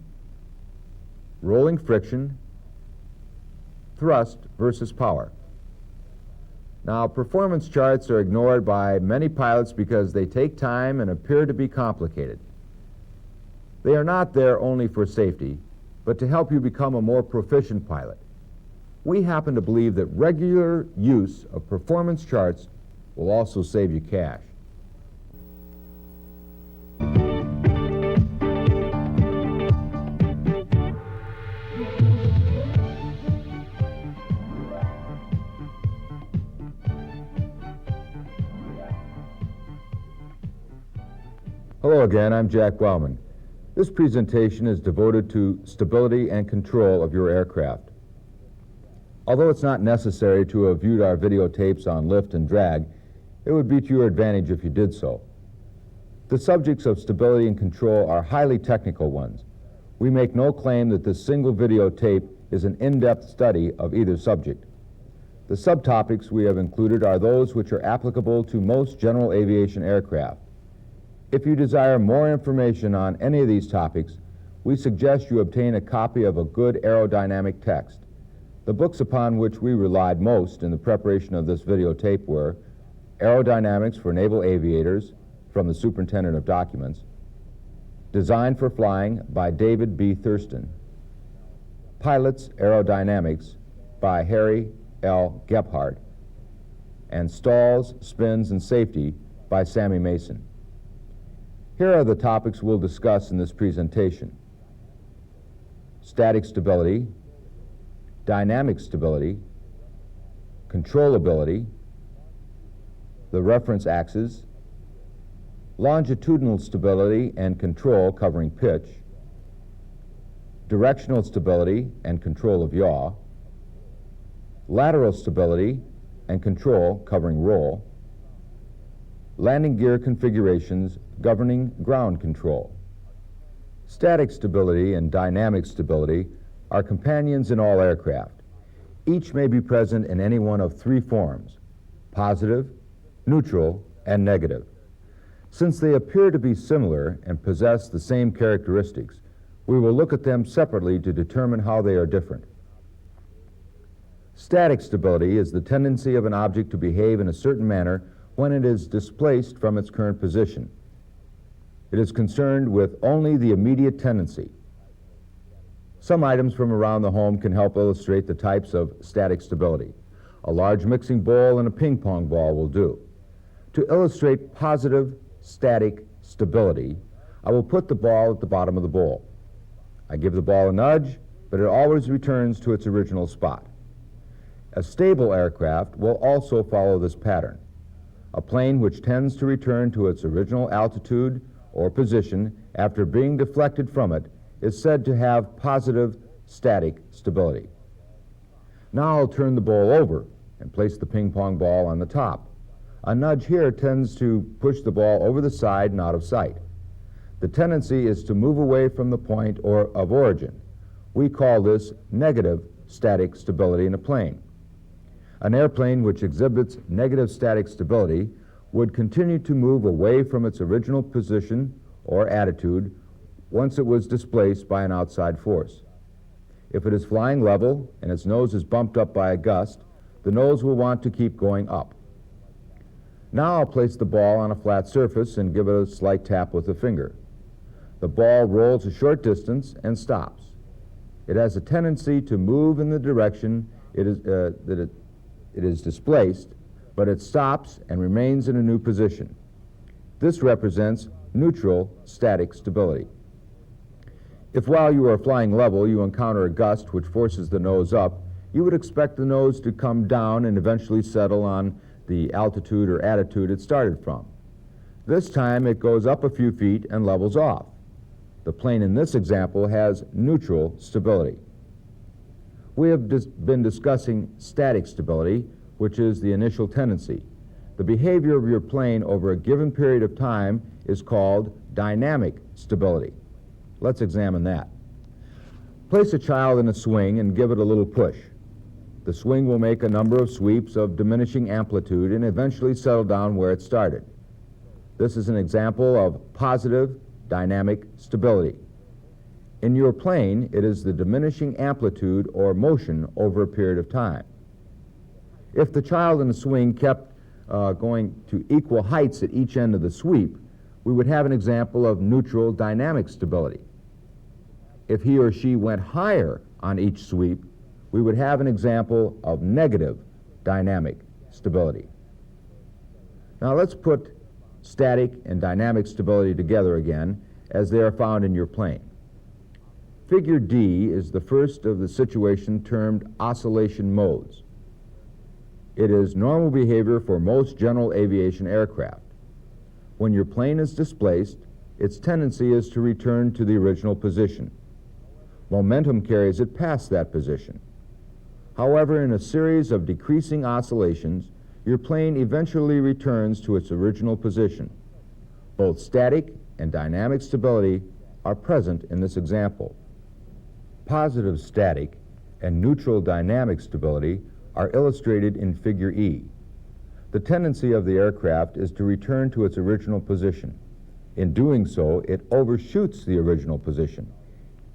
rolling friction, thrust versus power. Now, performance charts are ignored by many pilots because they take time and appear to be complicated. They are not there only for safety, but to help you become a more proficient pilot. We happen to believe that regular use of performance charts will also save you cash. Hello again, I'm Jack Wellman. This presentation is devoted to stability and control of your aircraft. Although it's not necessary to have viewed our videotapes on lift and drag, it would be to your advantage if you did so. The subjects of stability and control are highly technical ones. We make no claim that this single videotape is an in-depth study of either subject. The subtopics we have included are those which are applicable to most general aviation aircraft. If you desire more information on any of these topics, we suggest you obtain a copy of a good aerodynamic text. The books upon which we relied most in the preparation of this videotape were Aerodynamics for Naval Aviators from the Superintendent of Documents, Design for Flying by David B. Thurston, Pilot's Aerodynamics by Harry L. Gephardt, and Stalls, Spins, and Safety by Sammy Mason. Here are the topics we'll discuss in this presentation: static stability, dynamic stability, controllability, the reference axis, longitudinal stability and control covering pitch, directional stability and control of yaw, lateral stability and control covering roll, landing gear configurations governing ground control. Static stability and dynamic stability are companions in all aircraft. Each may be present in any one of three forms: positive, neutral, and negative. Since they appear to be similar and possess the same characteristics, we will look at them separately to determine how they are different. Static stability is the tendency of an object to behave in a certain manner when it is displaced from its current position. It is concerned with only the immediate tendency. Some items from around the home can help illustrate the types of static stability. A large mixing bowl and a ping pong ball will do. To illustrate positive static stability, I will put the ball at the bottom of the bowl. I give the ball a nudge, but it always returns to its original spot. A stable aircraft will also follow this pattern. A plane which tends to return to its original altitude or position after being deflected from it is said to have positive static stability. Now I'll turn the bowl over and place the ping pong ball on the top. A nudge here tends to push the ball over the side and out of sight. The tendency is to move away from the point of origin. We call this negative static stability in a plane. An airplane which exhibits negative static stability would continue to move away from its original position or attitude once it was displaced by an outside force. If it is flying level and its nose is bumped up by a gust, the nose will want to keep going up. Now I'll place the ball on a flat surface and give it a slight tap with the finger. The ball rolls a short distance and stops. It has a tendency to move in the direction it is displaced, but it stops and remains in a new position. This represents neutral static stability. If while you are flying level you encounter a gust which forces the nose up, you would expect the nose to come down and eventually settle on the altitude or attitude it started from. This time it goes up a few feet and levels off. The plane in this example has neutral stability. We have been discussing static stability, which is the initial tendency. The behavior of your plane over a given period of time is called dynamic stability. Let's examine that. Place a child in a swing and give it a little push. The swing will make a number of sweeps of diminishing amplitude and eventually settle down where it started. This is an example of positive dynamic stability. In your plane, it is the diminishing amplitude or motion over a period of time. If the child in the swing kept going to equal heights at each end of the sweep, we would have an example of neutral dynamic stability. If he or she went higher on each sweep, we would have an example of negative dynamic stability. Now let's put static and dynamic stability together again as they are found in your plane. Figure D is the first of the situation termed oscillation modes. It is normal behavior for most general aviation aircraft. When your plane is displaced, its tendency is to return to the original position. Momentum carries it past that position. However, in a series of decreasing oscillations, your plane eventually returns to its original position. Both static and dynamic stability are present in this example. Positive static and neutral dynamic stability are illustrated in Figure E. The tendency of the aircraft is to return to its original position. In doing so, it overshoots the original position.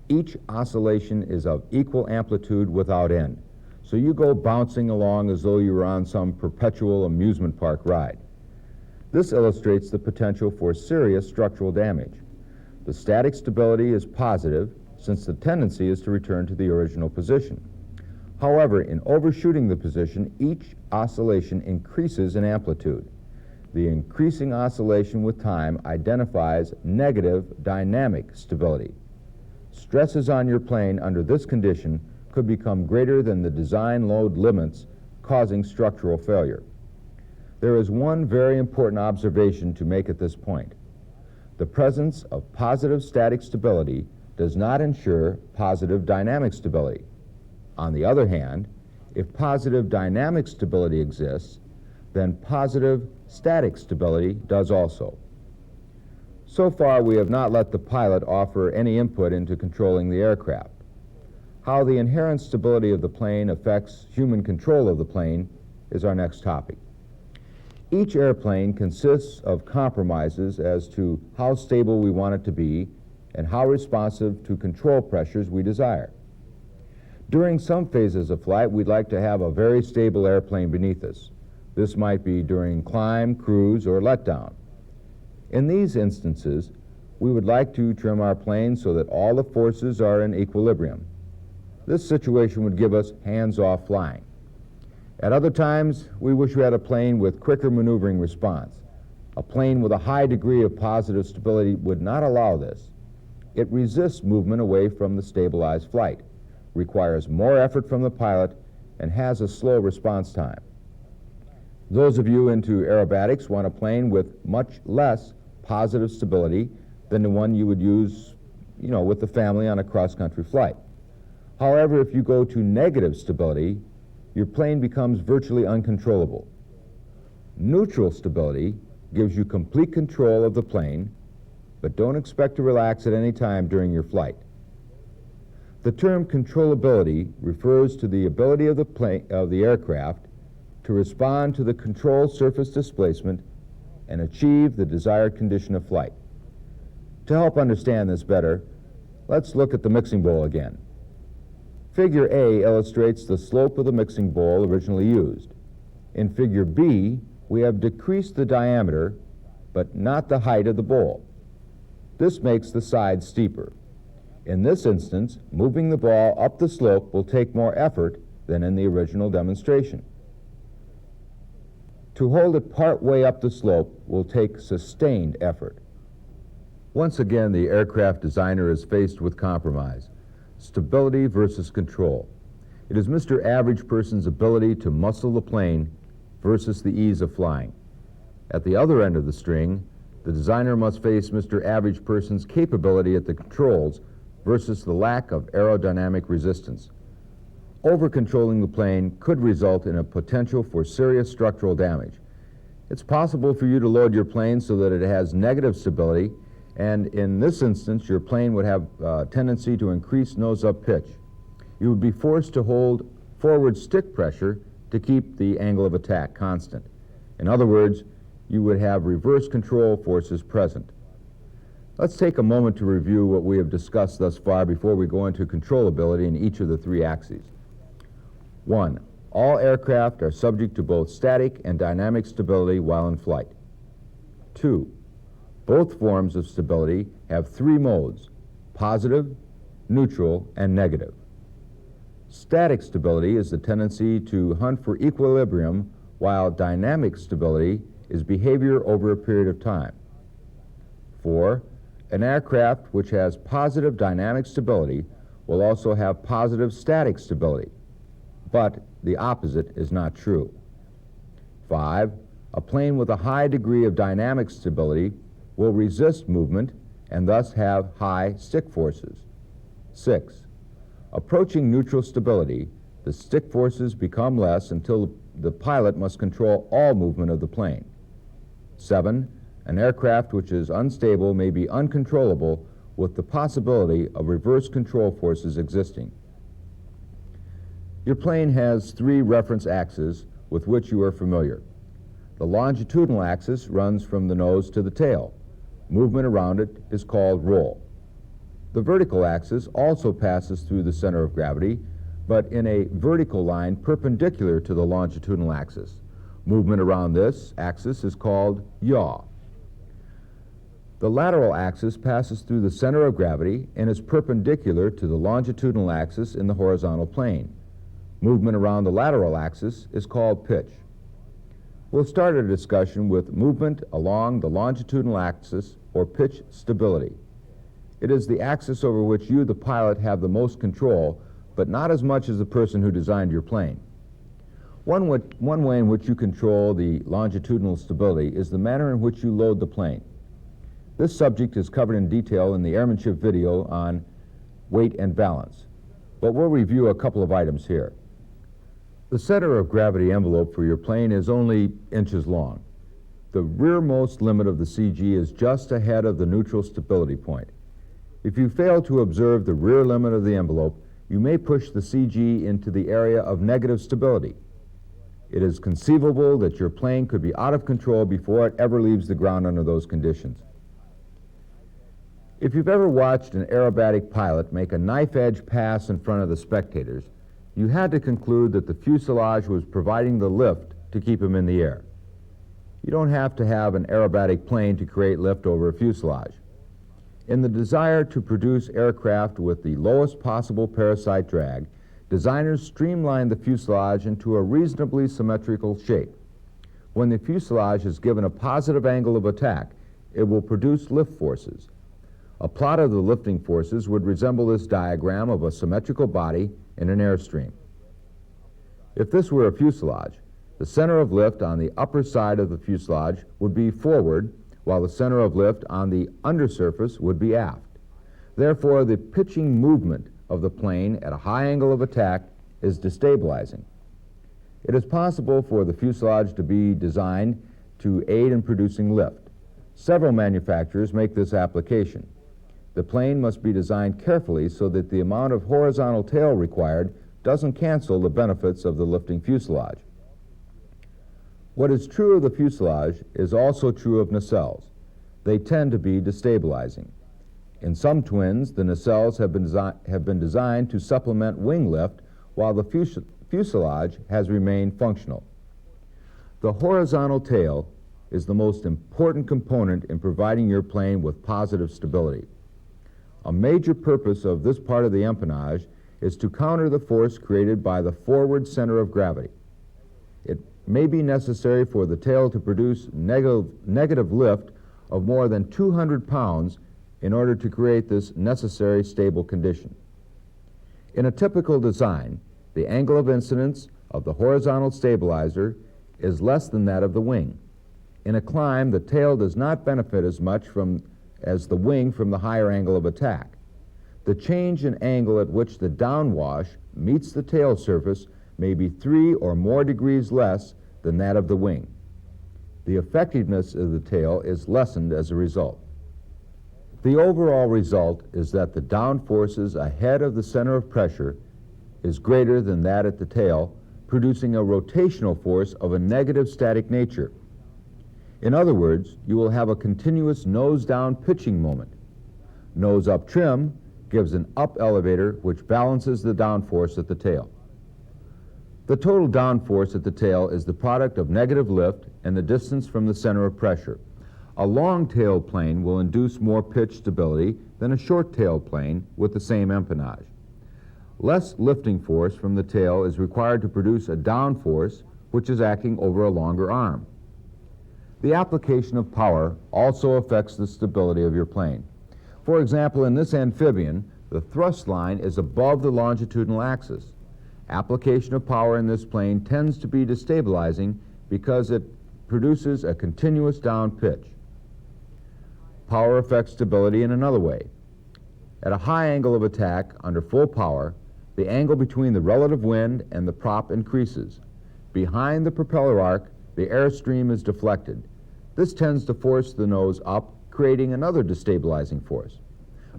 Each oscillation is of equal amplitude without end, so you go bouncing along as though you were on some perpetual amusement park ride. This illustrates the potential for serious structural damage. The static stability is positive, since the tendency is to return to the original position. However, in overshooting the position, each oscillation increases in amplitude. The increasing oscillation with time identifies negative dynamic stability. Stresses on your plane under this condition could become greater than the design load limits, causing structural failure. There is one very important observation to make at this point. The presence of positive static stability does not ensure positive dynamic stability. On the other hand, if positive dynamic stability exists, then positive static stability does also. So far, we have not let the pilot offer any input into controlling the aircraft. How the inherent stability of the plane affects human control of the plane is our next topic. Each airplane consists of compromises as to how stable we want it to be and how responsive to control pressures we desire. During some phases of flight, we'd like to have a very stable airplane beneath us. This might be during climb, cruise, or letdown. In these instances, we would like to trim our plane so that all the forces are in equilibrium. This situation would give us hands-off flying. At other times, we wish we had a plane with quicker maneuvering response. A plane with a high degree of positive stability would not allow this. It resists movement away from the stabilized flight, requires more effort from the pilot, and has a slow response time. Those of you into aerobatics want a plane with much less positive stability than the one you would use, with the family on a cross-country flight. However, if you go to negative stability, your plane becomes virtually uncontrollable. Neutral stability gives you complete control of the plane, but don't expect to relax at any time during your flight. The term controllability refers to the ability of the aircraft to respond to the controlled surface displacement and achieve the desired condition of flight. To help understand this better, let's look at the mixing bowl again. Figure A illustrates the slope of the mixing bowl originally used. In Figure B, we have decreased the diameter, but not the height of the bowl. This makes the sides steeper. In this instance, moving the ball up the slope will take more effort than in the original demonstration. To hold it part way up the slope will take sustained effort. Once again, the aircraft designer is faced with compromise. Stability versus control. It is Mr. Average Person's ability to muscle the plane versus the ease of flying. At the other end of the string, the designer must face Mr. Average Person's capability at the controls versus the lack of aerodynamic resistance. Over-controlling the plane could result in a potential for serious structural damage. It's possible for you to load your plane so that it has negative stability and in this instance, your plane would have a tendency to increase nose-up pitch. You would be forced to hold forward stick pressure to keep the angle of attack constant. In other words, you would have reverse control forces present. Let's take a moment to review what we have discussed thus far before we go into controllability in each of the three axes. 1. All aircraft are subject to both static and dynamic stability while in flight. 2. Both forms of stability have three modes: positive, neutral, and negative. Static stability is the tendency to hunt for equilibrium, while dynamic stability is behavior over a period of time. 4. An aircraft which has positive dynamic stability will also have positive static stability, but the opposite is not true. 5. A plane with a high degree of dynamic stability will resist movement and thus have high stick forces. 6. Approaching neutral stability, the stick forces become less until the pilot must control all movement of the plane. 7. An aircraft which is unstable may be uncontrollable with the possibility of reverse control forces existing. Your plane has three reference axes with which you are familiar. The longitudinal axis runs from the nose to the tail. Movement around it is called roll. The vertical axis also passes through the center of gravity, but in a vertical line perpendicular to the longitudinal axis. Movement around this axis is called yaw. The lateral axis passes through the center of gravity and is perpendicular to the longitudinal axis in the horizontal plane. Movement around the lateral axis is called pitch. We'll start our discussion with movement along the longitudinal axis, or pitch stability. It is the axis over which you, the pilot, have the most control, but not as much as the person who designed your plane. One way in which you control the longitudinal stability is the manner in which you load the plane. This subject is covered in detail in the airmanship video on weight and balance, but we'll review a couple of items here. The center of gravity envelope for your plane is only inches long. The rearmost limit of the CG is just ahead of the neutral stability point. If you fail to observe the rear limit of the envelope, you may push the CG into the area of negative stability. It is conceivable that your plane could be out of control before it ever leaves the ground under those conditions. If you've ever watched an aerobatic pilot make a knife-edge pass in front of the spectators, you had to conclude that the fuselage was providing the lift to keep him in the air. You don't have to have an aerobatic plane to create lift over a fuselage. In the desire to produce aircraft with the lowest possible parasite drag, designers streamline the fuselage into a reasonably symmetrical shape. When the fuselage is given a positive angle of attack, it will produce lift forces. A plot of the lifting forces would resemble this diagram of a symmetrical body in an airstream. If this were a fuselage, the center of lift on the upper side of the fuselage would be forward, while the center of lift on the undersurface would be aft. Therefore, the pitching movement of the plane at a high angle of attack is destabilizing. It is possible for the fuselage to be designed to aid in producing lift. Several manufacturers make this application. The plane must be designed carefully so that the amount of horizontal tail required doesn't cancel the benefits of the lifting fuselage. What is true of the fuselage is also true of nacelles. They tend to be destabilizing. In some twins, the nacelles have been designed to supplement wing lift, while the fuselage has remained functional. The horizontal tail is the most important component in providing your plane with positive stability. A major purpose of this part of the empennage is to counter the force created by the forward center of gravity. It may be necessary for the tail to produce negative lift of more than 200 pounds in order to create this necessary stable condition. In a typical design, the angle of incidence of the horizontal stabilizer is less than that of the wing. In a climb, the tail does not benefit as much as the wing from the higher angle of attack. The change in angle at which the downwash meets the tail surface may be 3 or more degrees less than that of the wing. The effectiveness of the tail is lessened as a result. The overall result is that the down forces ahead of the center of pressure is greater than that at the tail, producing a rotational force of a negative static nature. In other words, you will have a continuous nose-down pitching moment. Nose-up trim gives an up elevator which balances the down force at the tail. The total down force at the tail is the product of negative lift and the distance from the center of pressure. A long-tailed plane will induce more pitch stability than a short-tailed plane with the same empennage. Less lifting force from the tail is required to produce a down force which is acting over a longer arm. The application of power also affects the stability of your plane. For example, in this amphibian, the thrust line is above the longitudinal axis. Application of power in this plane tends to be destabilizing because it produces a continuous down pitch. Power affects stability in another way. At a high angle of attack under full power, the angle between the relative wind and the prop increases. Behind the propeller arc, the airstream is deflected. This tends to force the nose up, creating another destabilizing force.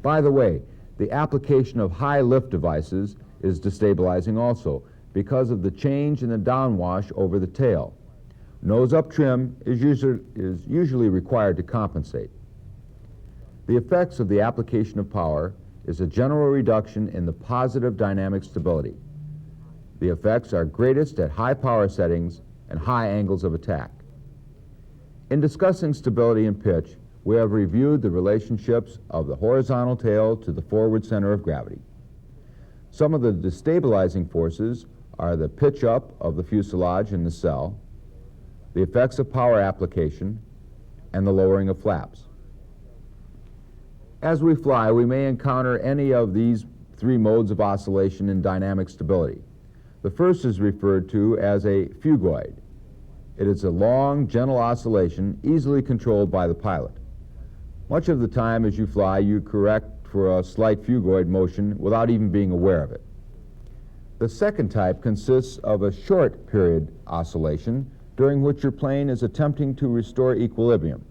By the way, the application of high lift devices is destabilizing also because of the change in the downwash over the tail. Nose-up trim is usually required to compensate. The effects of the application of power is a general reduction in the positive dynamic stability. The effects are greatest at high power settings and high angles of attack. In discussing stability and pitch, we have reviewed the relationships of the horizontal tail to the forward center of gravity. Some of the destabilizing forces are the pitch up of the fuselage and nacelle, the effects of power application, and the lowering of flaps. As we fly, we may encounter any of these three modes of oscillation in dynamic stability. The first is referred to as a phugoid. It is a long, gentle oscillation easily controlled by the pilot. Much of the time as you fly, you correct for a slight phugoid motion without even being aware of it. The second type consists of a short period oscillation during which your plane is attempting to restore equilibrium.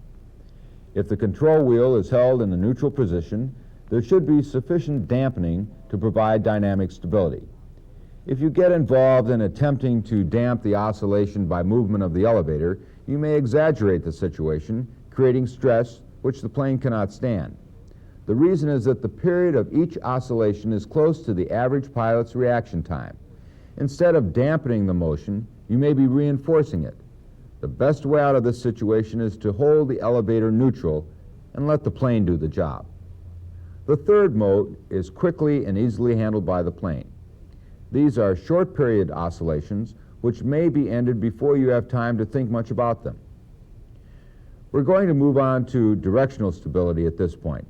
If the control wheel is held in a neutral position, there should be sufficient dampening to provide dynamic stability. If you get involved in attempting to damp the oscillation by movement of the elevator, you may exaggerate the situation, creating stress which the plane cannot stand. The reason is that the period of each oscillation is close to the average pilot's reaction time. Instead of dampening the motion, you may be reinforcing it. The best way out of this situation is to hold the elevator neutral and let the plane do the job. The third mode is quickly and easily handled by the plane. These are short period oscillations which may be ended before you have time to think much about them. We're going to move on to directional stability at this point.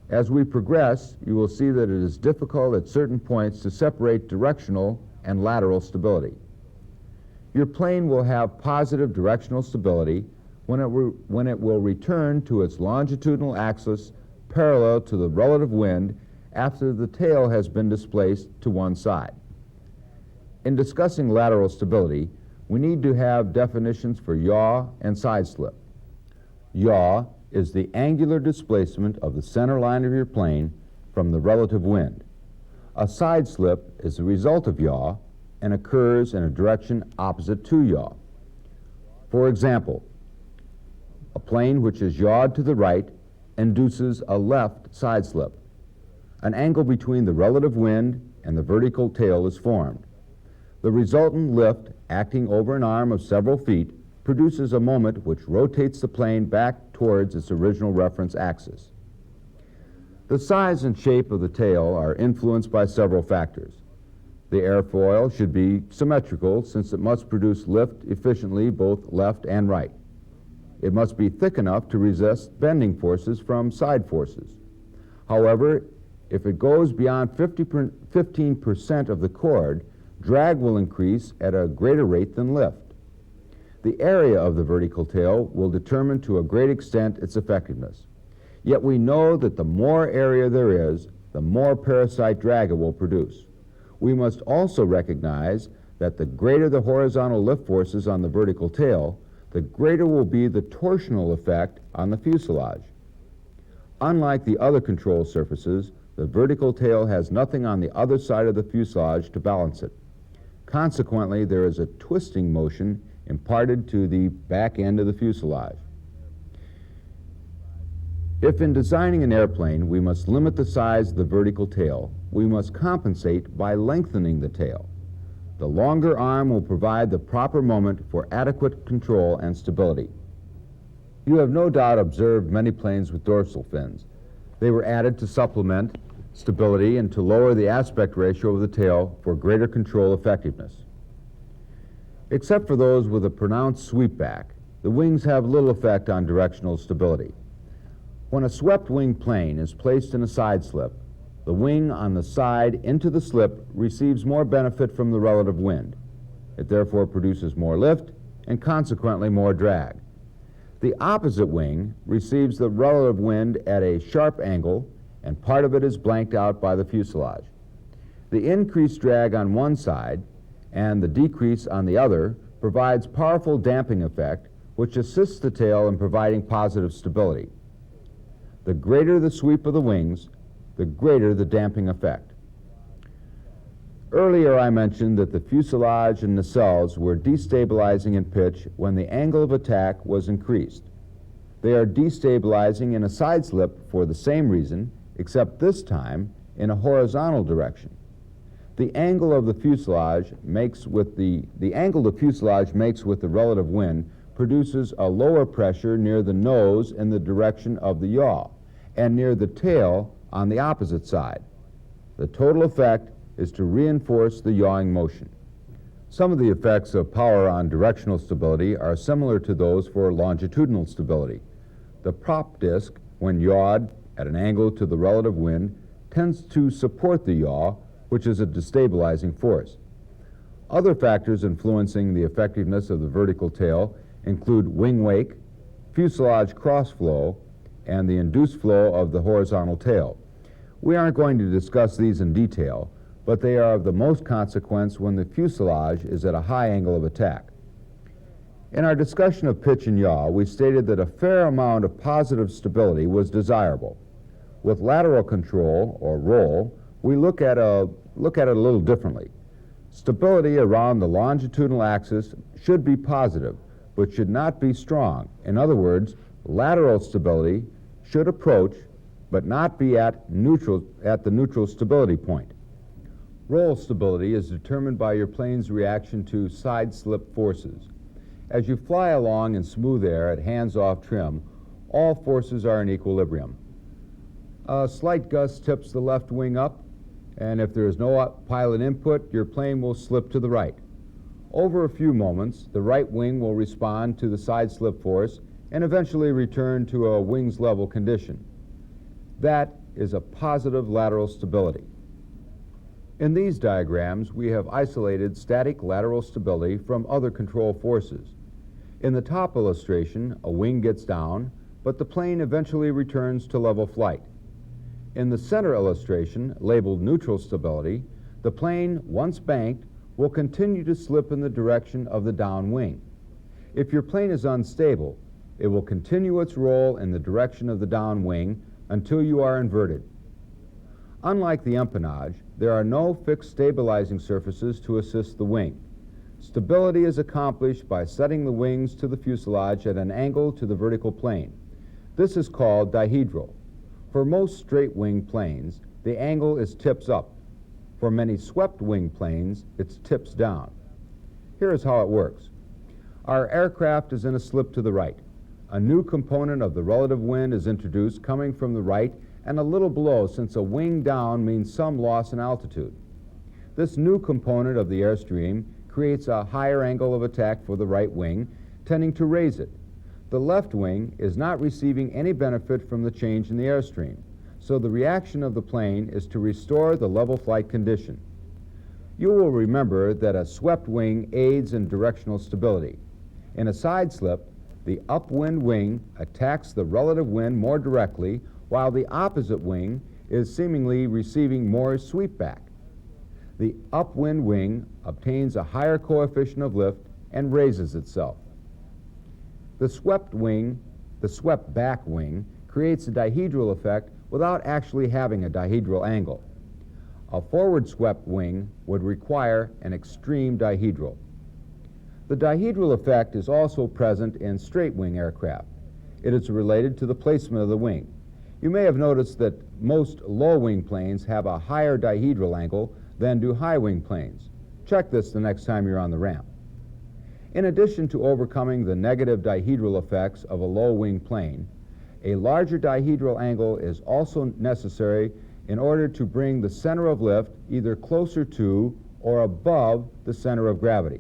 As we progress, you will see that it is difficult at certain points to separate directional and lateral stability. Your plane will have positive directional stability when it will return to its longitudinal axis parallel to the relative wind after the tail has been displaced to one side. In discussing lateral stability, we need to have definitions for yaw and side slip. Yaw is the angular displacement of the center line of your plane from the relative wind. A side slip is the result of yaw and occurs in a direction opposite to yaw. For example, a plane which is yawed to the right induces a left side slip. An angle between the relative wind and the vertical tail is formed. The resultant lift, acting over an arm of several feet, produces a moment which rotates the plane back towards its original reference axis. The size and shape of the tail are influenced by several factors. The airfoil should be symmetrical since it must produce lift efficiently both left and right. It must be thick enough to resist bending forces from side forces. However, if it goes beyond 15% of the chord, drag will increase at a greater rate than lift. The area of the vertical tail will determine to a great extent its effectiveness. Yet we know that the more area there is, the more parasite drag it will produce. We must also recognize that the greater the horizontal lift forces on the vertical tail, the greater will be the torsional effect on the fuselage. Unlike the other control surfaces, the vertical tail has nothing on the other side of the fuselage to balance it. Consequently, there is a twisting motion imparted to the back end of the fuselage. If in designing an airplane we must limit the size of the vertical tail, we must compensate by lengthening the tail. The longer arm will provide the proper moment for adequate control and stability. You have no doubt observed many planes with dorsal fins. They were added to supplement stability and to lower the aspect ratio of the tail for greater control effectiveness. Except for those with a pronounced sweep back, the wings have little effect on directional stability. When a swept-wing plane is placed in a side slip, the wing on the side into the slip receives more benefit from the relative wind. It therefore produces more lift and consequently more drag. The opposite wing receives the relative wind at a sharp angle, and part of it is blanked out by the fuselage. The increased drag on one side and the decrease on the other provides powerful damping effect, which assists the tail in providing positive stability. The greater the sweep of the wings, the greater the damping effect. Earlier I mentioned that the fuselage and nacelles were destabilizing in pitch when the angle of attack was increased. They are destabilizing in a side slip for the same reason, except this time in a horizontal direction. The angle of the fuselage makes with the angle the fuselage makes with the relative wind produces a lower pressure near the nose in the direction of the yaw and near the tail on the opposite side. The total effect is to reinforce the yawing motion. Some of the effects of power on directional stability are similar to those for longitudinal stability. The prop disc, when yawed at an angle to the relative wind, tends to support the yaw, which is a destabilizing force. Other factors influencing the effectiveness of the vertical tail include wing wake, fuselage cross flow, and the induced flow of the horizontal tail. We aren't going to discuss these in detail, but they are of the most consequence when the fuselage is at a high angle of attack. In our discussion of pitch and yaw, we stated that a fair amount of positive stability was desirable. With lateral control, or roll, we look at it a little differently. Stability around the longitudinal axis should be positive, but should not be strong. In other words, lateral stability should approach, but not be at the neutral stability point. Roll stability is determined by your plane's reaction to side slip forces. As you fly along in smooth air at hands-off trim, all forces are in equilibrium. A slight gust tips the left wing up, and if there is no pilot input, your plane will slip to the right. Over a few moments, the right wing will respond to the side slip force and eventually return to a wings level condition. That is a positive lateral stability. In these diagrams, we have isolated static lateral stability from other control forces. In the top illustration, a wing gets down, but the plane eventually returns to level flight. In the center illustration, labeled neutral stability, the plane, once banked, will continue to slip in the direction of the down wing. If your plane is unstable, it will continue its roll in the direction of the down wing until you are inverted. Unlike the empennage, there are no fixed stabilizing surfaces to assist the wing. Stability is accomplished by setting the wings to the fuselage at an angle to the vertical plane. This is called dihedral. For most straight-wing planes, the angle is tips up. For many swept-wing planes, it's tips down. Here is how it works. Our aircraft is in a slip to the right. A new component of the relative wind is introduced coming from the right and a little below, since a wing down means some loss in altitude. This new component of the airstream creates a higher angle of attack for the right wing, tending to raise it. The left wing is not receiving any benefit from the change in the airstream, so the reaction of the plane is to restore the level flight condition. You will remember that a swept wing aids in directional stability. In a side slip, the upwind wing attacks the relative wind more directly, while the opposite wing is seemingly receiving more sweep back. The upwind wing obtains a higher coefficient of lift and raises itself. The swept back wing creates a dihedral effect without actually having a dihedral angle. A forward-swept wing would require an extreme dihedral. The dihedral effect is also present in straight-wing aircraft. It is related to the placement of the wing. You may have noticed that most low-wing planes have a higher dihedral angle than do high-wing planes. Check this the next time you're on the ramp. In addition to overcoming the negative dihedral effects of a low-wing plane, a larger dihedral angle is also necessary in order to bring the center of lift either closer to or above the center of gravity.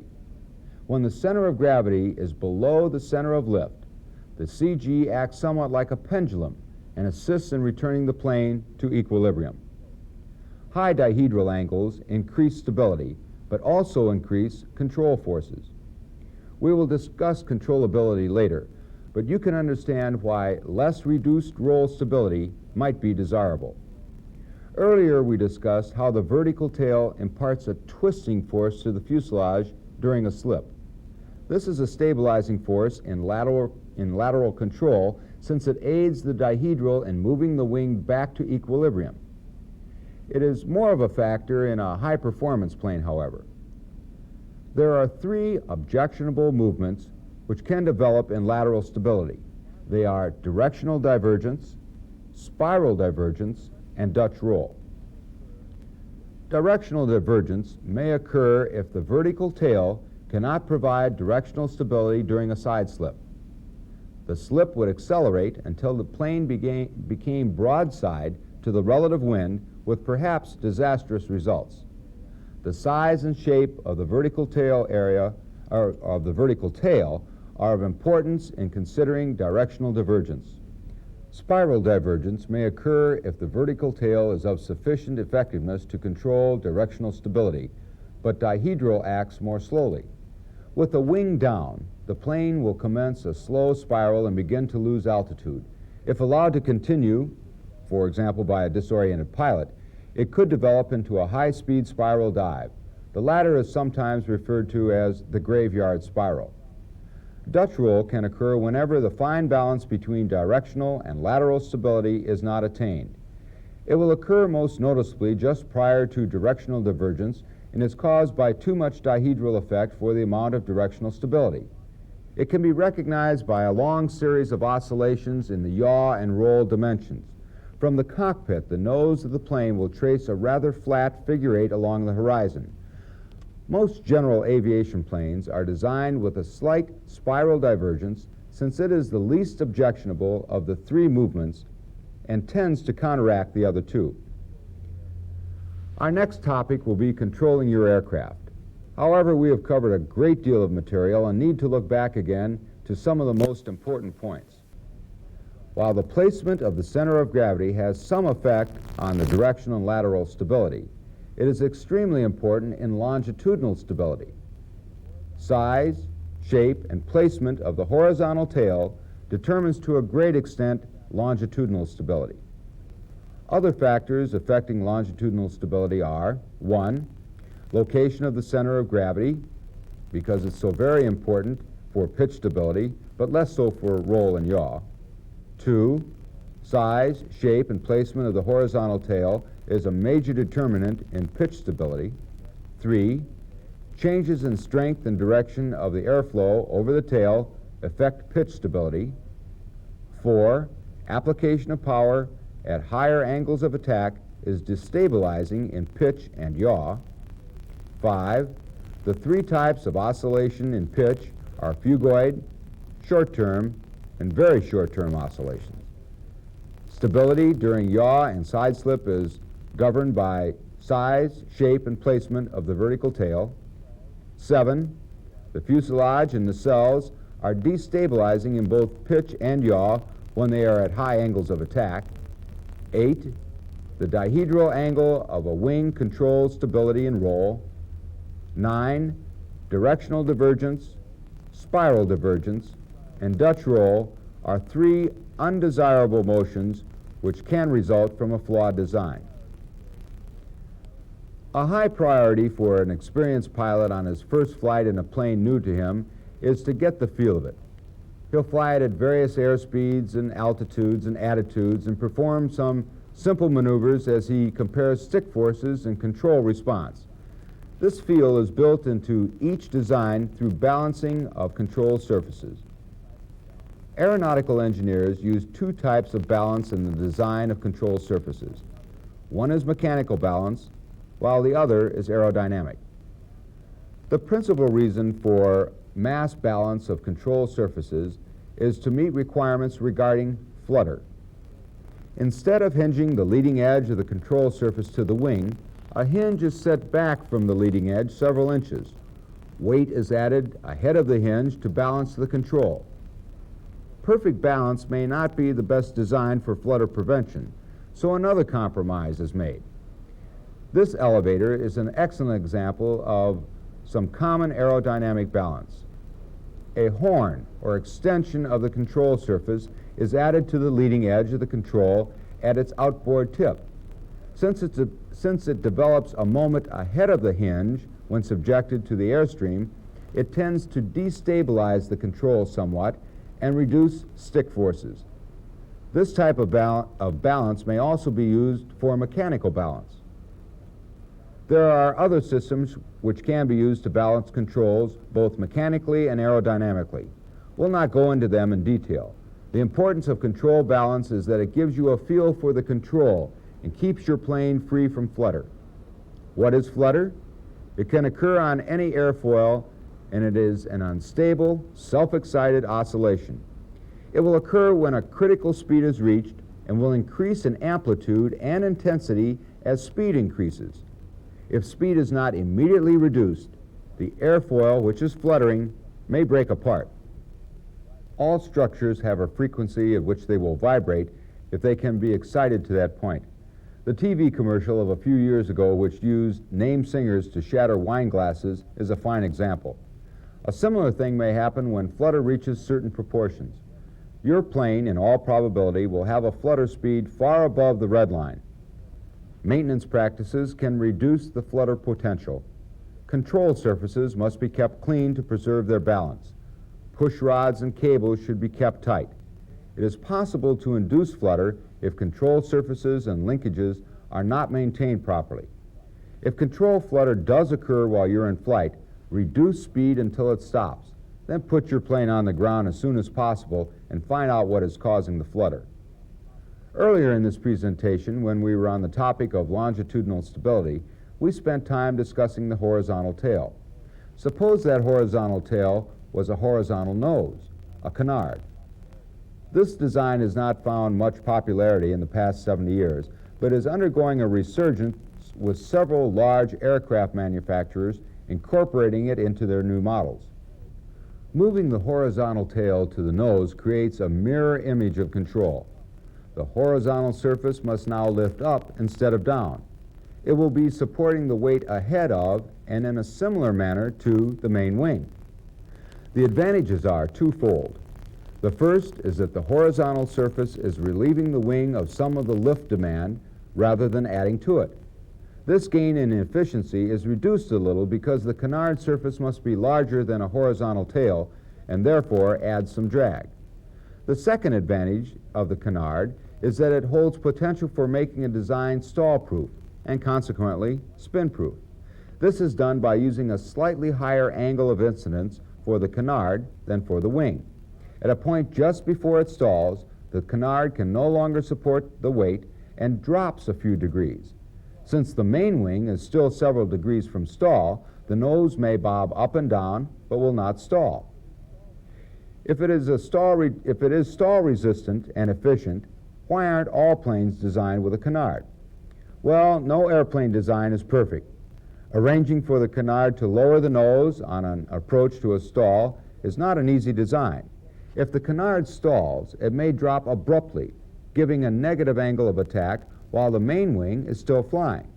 When the center of gravity is below the center of lift, the CG acts somewhat like a pendulum and assists in returning the plane to equilibrium. High dihedral angles increase stability, but also increase control forces. We will discuss controllability later, but you can understand why less reduced roll stability might be desirable. Earlier we discussed how the vertical tail imparts a twisting force to the fuselage during a slip. This is a stabilizing force in lateral control, since it aids the dihedral in moving the wing back to equilibrium. It is more of a factor in a high-performance plane, however. There are three objectionable movements which can develop in lateral stability. They are directional divergence, spiral divergence, and Dutch roll. Directional divergence may occur if the vertical tail cannot provide directional stability during a side slip. The slip would accelerate until the plane became broadside to the relative wind, with perhaps disastrous results. The size and shape of the vertical tail are of importance in considering directional divergence. Spiral divergence may occur if the vertical tail is of sufficient effectiveness to control directional stability, but dihedral acts more slowly. With the wing down, the plane will commence a slow spiral and begin to lose altitude. If allowed to continue, for example by a disoriented pilot, it could develop into a high-speed spiral dive. The latter is sometimes referred to as the graveyard spiral. Dutch roll can occur whenever the fine balance between directional and lateral stability is not attained. It will occur most noticeably just prior to directional divergence and is caused by too much dihedral effect for the amount of directional stability. It can be recognized by a long series of oscillations in the yaw and roll dimensions. From the cockpit, the nose of the plane will trace a rather flat figure eight along the horizon. Most general aviation planes are designed with a slight spiral divergence, since it is the least objectionable of the three movements and tends to counteract the other two. Our next topic will be controlling your aircraft. However, we have covered a great deal of material and need to look back again to some of the most important points. While the placement of the center of gravity has some effect on the directional and lateral stability, it is extremely important in longitudinal stability. Size, shape, and placement of the horizontal tail determines to a great extent longitudinal stability. Other factors affecting longitudinal stability are: 1, location of the center of gravity, because it's so very important for pitch stability, but less so for roll and yaw. 2, size, shape, and placement of the horizontal tail is a major determinant in pitch stability. 3, changes in strength and direction of the airflow over the tail affect pitch stability. 4, application of power at higher angles of attack is destabilizing in pitch and yaw. 5, the three types of oscillation in pitch are phugoid, short-term, and very short-term oscillations. Stability during yaw and side slip is governed by size, shape, and placement of the vertical tail. 7, the fuselage and nacelles are destabilizing in both pitch and yaw when they are at high angles of attack. 8, the dihedral angle of a wing controls stability and roll. 9, directional divergence, spiral divergence, and Dutch roll are three undesirable motions which can result from a flawed design. A high priority for an experienced pilot on his first flight in a plane new to him is to get the feel of it. He'll fly it at various airspeeds and altitudes and attitudes and perform some simple maneuvers as he compares stick forces and control response. This feel is built into each design through balancing of control surfaces. Aeronautical engineers use two types of balance in the design of control surfaces. One is mechanical balance, while the other is aerodynamic. The principal reason for mass balance of control surfaces is to meet requirements regarding flutter. Instead of hinging the leading edge of the control surface to the wing, a hinge is set back from the leading edge several inches. Weight is added ahead of the hinge to balance the control. Perfect balance may not be the best design for flutter prevention, so another compromise is made. This elevator is an excellent example of some common aerodynamic balance. A horn or extension of the control surface is added to the leading edge of the control at its outboard tip. Since it develops a moment ahead of the hinge when subjected to the airstream, it tends to destabilize the control somewhat and reduce stick forces. This type of balance may also be used for mechanical balance. There are other systems which can be used to balance controls both mechanically and aerodynamically. We'll not go into them in detail. The importance of control balance is that it gives you a feel for the control and keeps your plane free from flutter. What is flutter? It can occur on any airfoil, and it is an unstable, self-excited oscillation. It will occur when a critical speed is reached and will increase in amplitude and intensity as speed increases. If speed is not immediately reduced, the airfoil, which is fluttering, may break apart. All structures have a frequency at which they will vibrate if they can be excited to that point. The TV commercial of a few years ago, which used name singers to shatter wine glasses, is a fine example. A similar thing may happen when flutter reaches certain proportions. Your plane, in all probability, will have a flutter speed far above the red line. Maintenance practices can reduce the flutter potential. Control surfaces must be kept clean to preserve their balance. Push rods and cables should be kept tight. It is possible to induce flutter if control surfaces and linkages are not maintained properly. If control flutter does occur while you're in flight, reduce speed until it stops. Then put your plane on the ground as soon as possible and find out what is causing the flutter. Earlier in this presentation, when we were on the topic of longitudinal stability, we spent time discussing the horizontal tail. Suppose that horizontal tail was a horizontal nose, a canard. This design has not found much popularity in the past 70 years, but is undergoing a resurgence with several large aircraft manufacturers incorporating it into their new models. Moving the horizontal tail to the nose creates a mirror image of control. The horizontal surface must now lift up instead of down. It will be supporting the weight ahead of and in a similar manner to the main wing. The advantages are twofold. The first is that the horizontal surface is relieving the wing of some of the lift demand rather than adding to it. This gain in efficiency is reduced a little because the canard surface must be larger than a horizontal tail and therefore adds some drag. The second advantage of the canard is that it holds potential for making a design stall-proof and consequently spin-proof. This is done by using a slightly higher angle of incidence for the canard than for the wing. At a point just before it stalls, the canard can no longer support the weight and drops a few degrees. Since the main wing is still several degrees from stall, the nose may bob up and down but will not stall. If it is stall resistant and efficient, why aren't all planes designed with a canard? Well, no airplane design is perfect. Arranging for the canard to lower the nose on an approach to a stall is not an easy design. If the canard stalls, it may drop abruptly, giving a negative angle of attack while the main wing is still flying.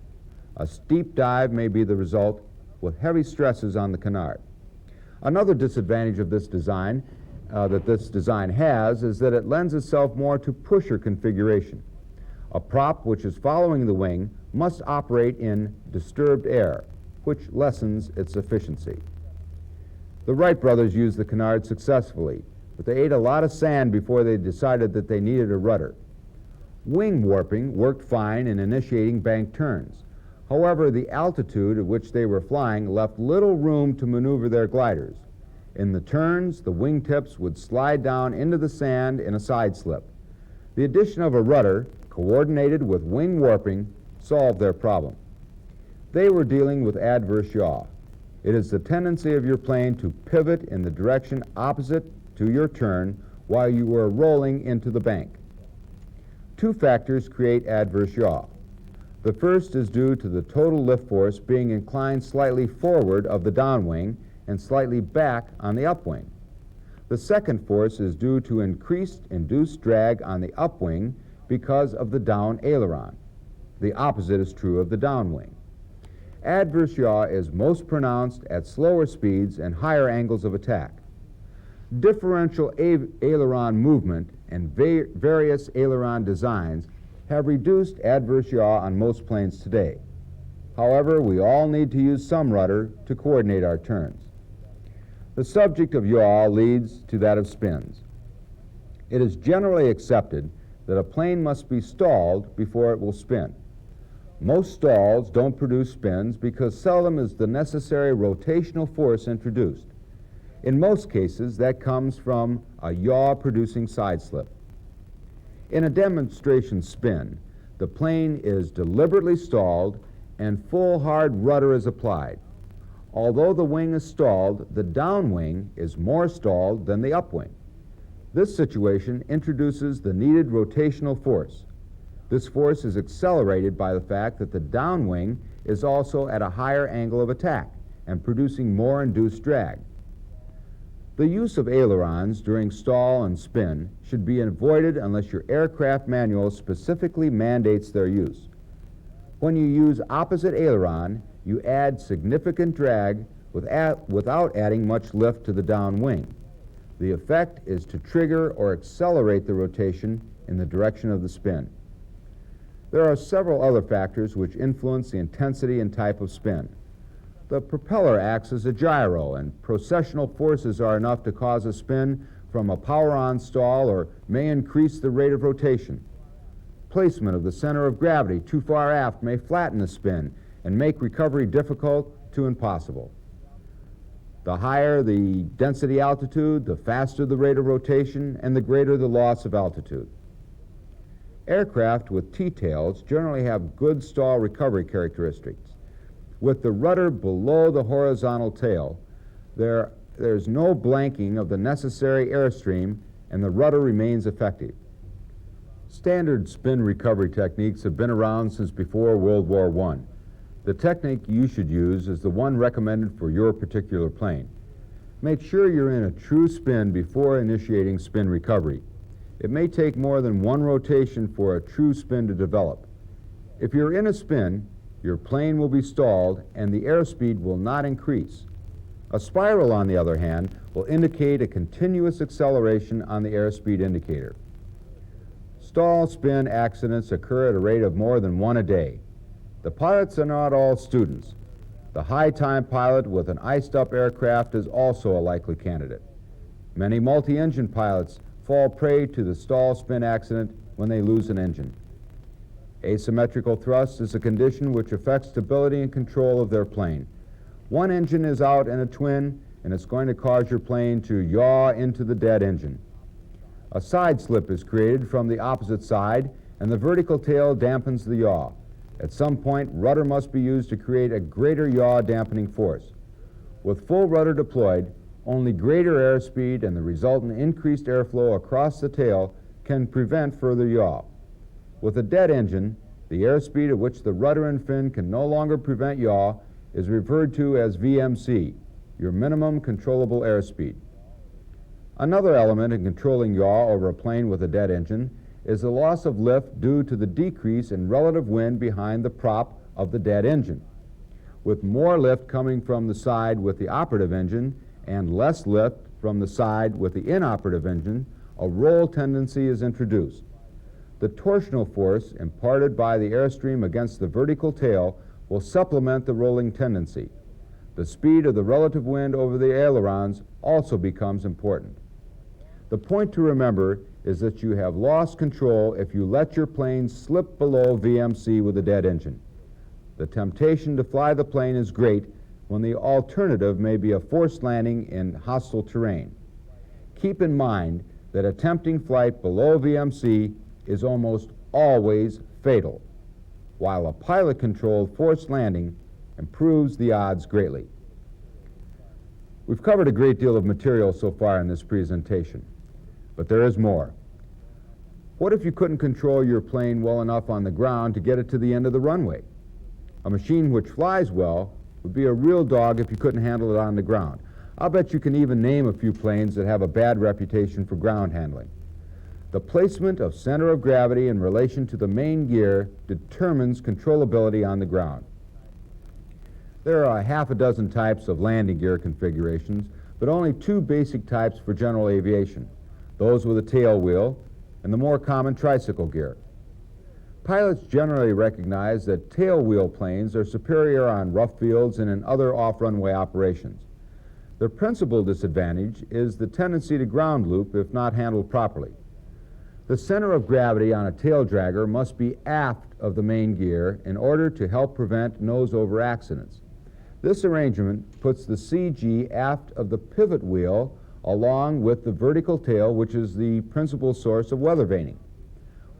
A steep dive may be the result, with heavy stresses on the canard. Another disadvantage of this design has is that it lends itself more to pusher configuration. A prop which is following the wing must operate in disturbed air, which lessens its efficiency. The Wright brothers used the canard successfully, but they ate a lot of sand before they decided that they needed a rudder. Wing warping worked fine in initiating bank turns. However, the altitude at which they were flying left little room to maneuver their gliders. In the turns, the wingtips would slide down into the sand in a side slip. The addition of a rudder, coordinated with wing warping, solved their problem. They were dealing with adverse yaw. It is the tendency of your plane to pivot in the direction opposite to your turn while you are rolling into the bank. Two factors create adverse yaw. The first is due to the total lift force being inclined slightly forward of the downwing and slightly back on the upwing. The second force is due to increased induced drag on the upwing because of the down aileron. The opposite is true of the downwing. Adverse yaw is most pronounced at slower speeds and higher angles of attack. Differential aileron movement and various aileron designs have reduced adverse yaw on most planes today. However, we all need to use some rudder to coordinate our turns. The subject of yaw leads to that of spins. It is generally accepted that a plane must be stalled before it will spin. Most stalls don't produce spins because seldom is the necessary rotational force introduced. In most cases, that comes from a yaw-producing side slip. In a demonstration spin, the plane is deliberately stalled and full hard rudder is applied. Although the wing is stalled, the downwing is more stalled than the upwing. This situation introduces the needed rotational force. This force is accelerated by the fact that the downwing is also at a higher angle of attack and producing more induced drag. The use of ailerons during stall and spin should be avoided unless your aircraft manual specifically mandates their use. When you use opposite aileron, you add significant drag without adding much lift to the downwing. The effect is to trigger or accelerate the rotation in the direction of the spin. There are several other factors which influence the intensity and type of spin. The propeller acts as a gyro, and processional forces are enough to cause a spin from a power-on stall or may increase the rate of rotation. Placement of the center of gravity too far aft may flatten the spin and make recovery difficult to impossible. The higher the density altitude, the faster the rate of rotation, and the greater the loss of altitude. Aircraft with T-tails generally have good stall recovery characteristics. With the rudder below the horizontal tail, there's no blanking of the necessary airstream, and the rudder remains effective. Standard spin recovery techniques have been around since before World War I. The technique you should use is the one recommended for your particular plane. Make sure you're in a true spin before initiating spin recovery. It may take more than one rotation for a true spin to develop. If you're in a spin, your plane will be stalled and the airspeed will not increase. A spiral, on the other hand, will indicate a continuous acceleration on the airspeed indicator. Stall spin accidents occur at a rate of more than one a day. The pilots are not all students. The high-time pilot with an iced-up aircraft is also a likely candidate. Many multi-engine pilots fall prey to the stall spin accident when they lose an engine. Asymmetrical thrust is a condition which affects stability and control of their plane. One engine is out in a twin, and it's going to cause your plane to yaw into the dead engine. A side slip is created from the opposite side, and the vertical tail dampens the yaw. At some point, rudder must be used to create a greater yaw dampening force. With full rudder deployed, only greater airspeed and the resultant increased airflow across the tail can prevent further yaw. With a dead engine, the airspeed at which the rudder and fin can no longer prevent yaw is referred to as VMC, your minimum controllable airspeed. Another element in controlling yaw over a plane with a dead engine is the loss of lift due to the decrease in relative wind behind the prop of the dead engine. With more lift coming from the side with the operative engine and less lift from the side with the inoperative engine, a roll tendency is introduced. The torsional force imparted by the airstream against the vertical tail will supplement the rolling tendency. The speed of the relative wind over the ailerons also becomes important. The point to remember is that you have lost control if you let your plane slip below VMC with a dead engine. The temptation to fly the plane is great when the alternative may be a forced landing in hostile terrain. Keep in mind that attempting flight below VMC is almost always fatal, while a pilot-controlled forced landing improves the odds greatly. We've covered a great deal of material so far in this presentation, but there is more. What if you couldn't control your plane well enough on the ground to get it to the end of the runway? A machine which flies well would be a real dog if you couldn't handle it on the ground. I'll bet you can even name a few planes that have a bad reputation for ground handling. The placement of center of gravity in relation to the main gear determines controllability on the ground. There are a half a dozen types of landing gear configurations, but only two basic types for general aviation, those with a tail wheel and the more common tricycle gear. Pilots generally recognize that tail wheel planes are superior on rough fields and in other off-runway operations. Their principal disadvantage is the tendency to ground loop if not handled properly. The center of gravity on a tail dragger must be aft of the main gear in order to help prevent nose-over accidents. This arrangement puts the CG aft of the pivot wheel along with the vertical tail, which is the principal source of weather vaning.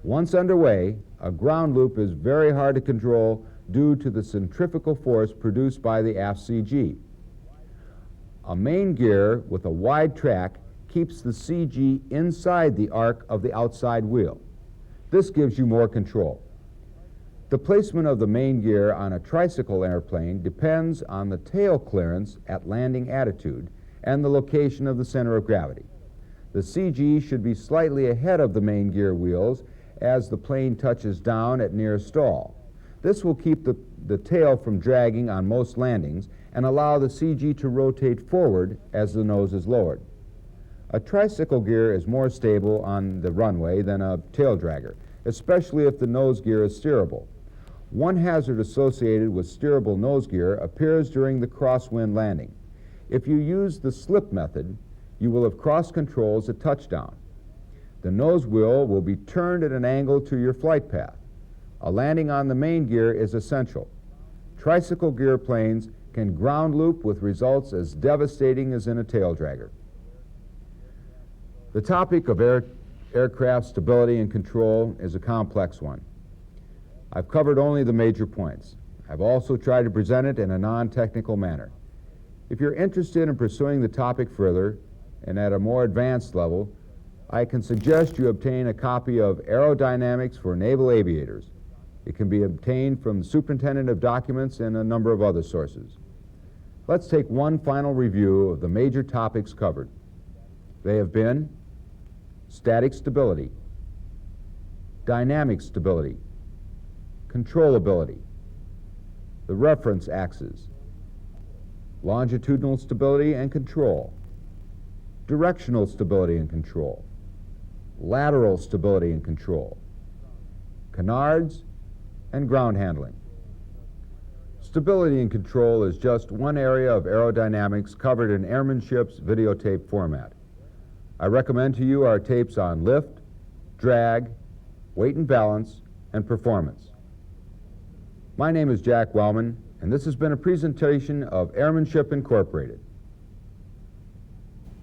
Once underway, a ground loop is very hard to control due to the centrifugal force produced by the aft CG. A main gear with a wide track keeps the CG inside the arc of the outside wheel. This gives you more control. The placement of the main gear on a tricycle airplane depends on the tail clearance at landing attitude and the location of the center of gravity. The CG should be slightly ahead of the main gear wheels as the plane touches down at near stall. This will keep the tail from dragging on most landings and allow the CG to rotate forward as the nose is lowered. A tricycle gear is more stable on the runway than a tail dragger, especially if the nose gear is steerable. One hazard associated with steerable nose gear appears during the crosswind landing. If you use the slip method, you will have cross controls at touchdown. The nose wheel will be turned at an angle to your flight path. A landing on the main gear is essential. Tricycle gear planes can ground loop with results as devastating as in a tail dragger. The topic of aircraft stability and control is a complex one. I've covered only the major points. I've also tried to present it in a non-technical manner. If you're interested in pursuing the topic further and at a more advanced level, I can suggest you obtain a copy of Aerodynamics for Naval Aviators. It can be obtained from the Superintendent of Documents and a number of other sources. Let's take one final review of the major topics covered. They have been static stability, dynamic stability, controllability, the reference axis, longitudinal stability and control, directional stability and control, lateral stability and control, canards, and ground handling. Stability and control is just one area of aerodynamics covered in Airmanship's videotape format. I recommend to you our tapes on lift, drag, weight and balance, and performance. My name is Jack Wellman, and this has been a presentation of Airmanship Incorporated.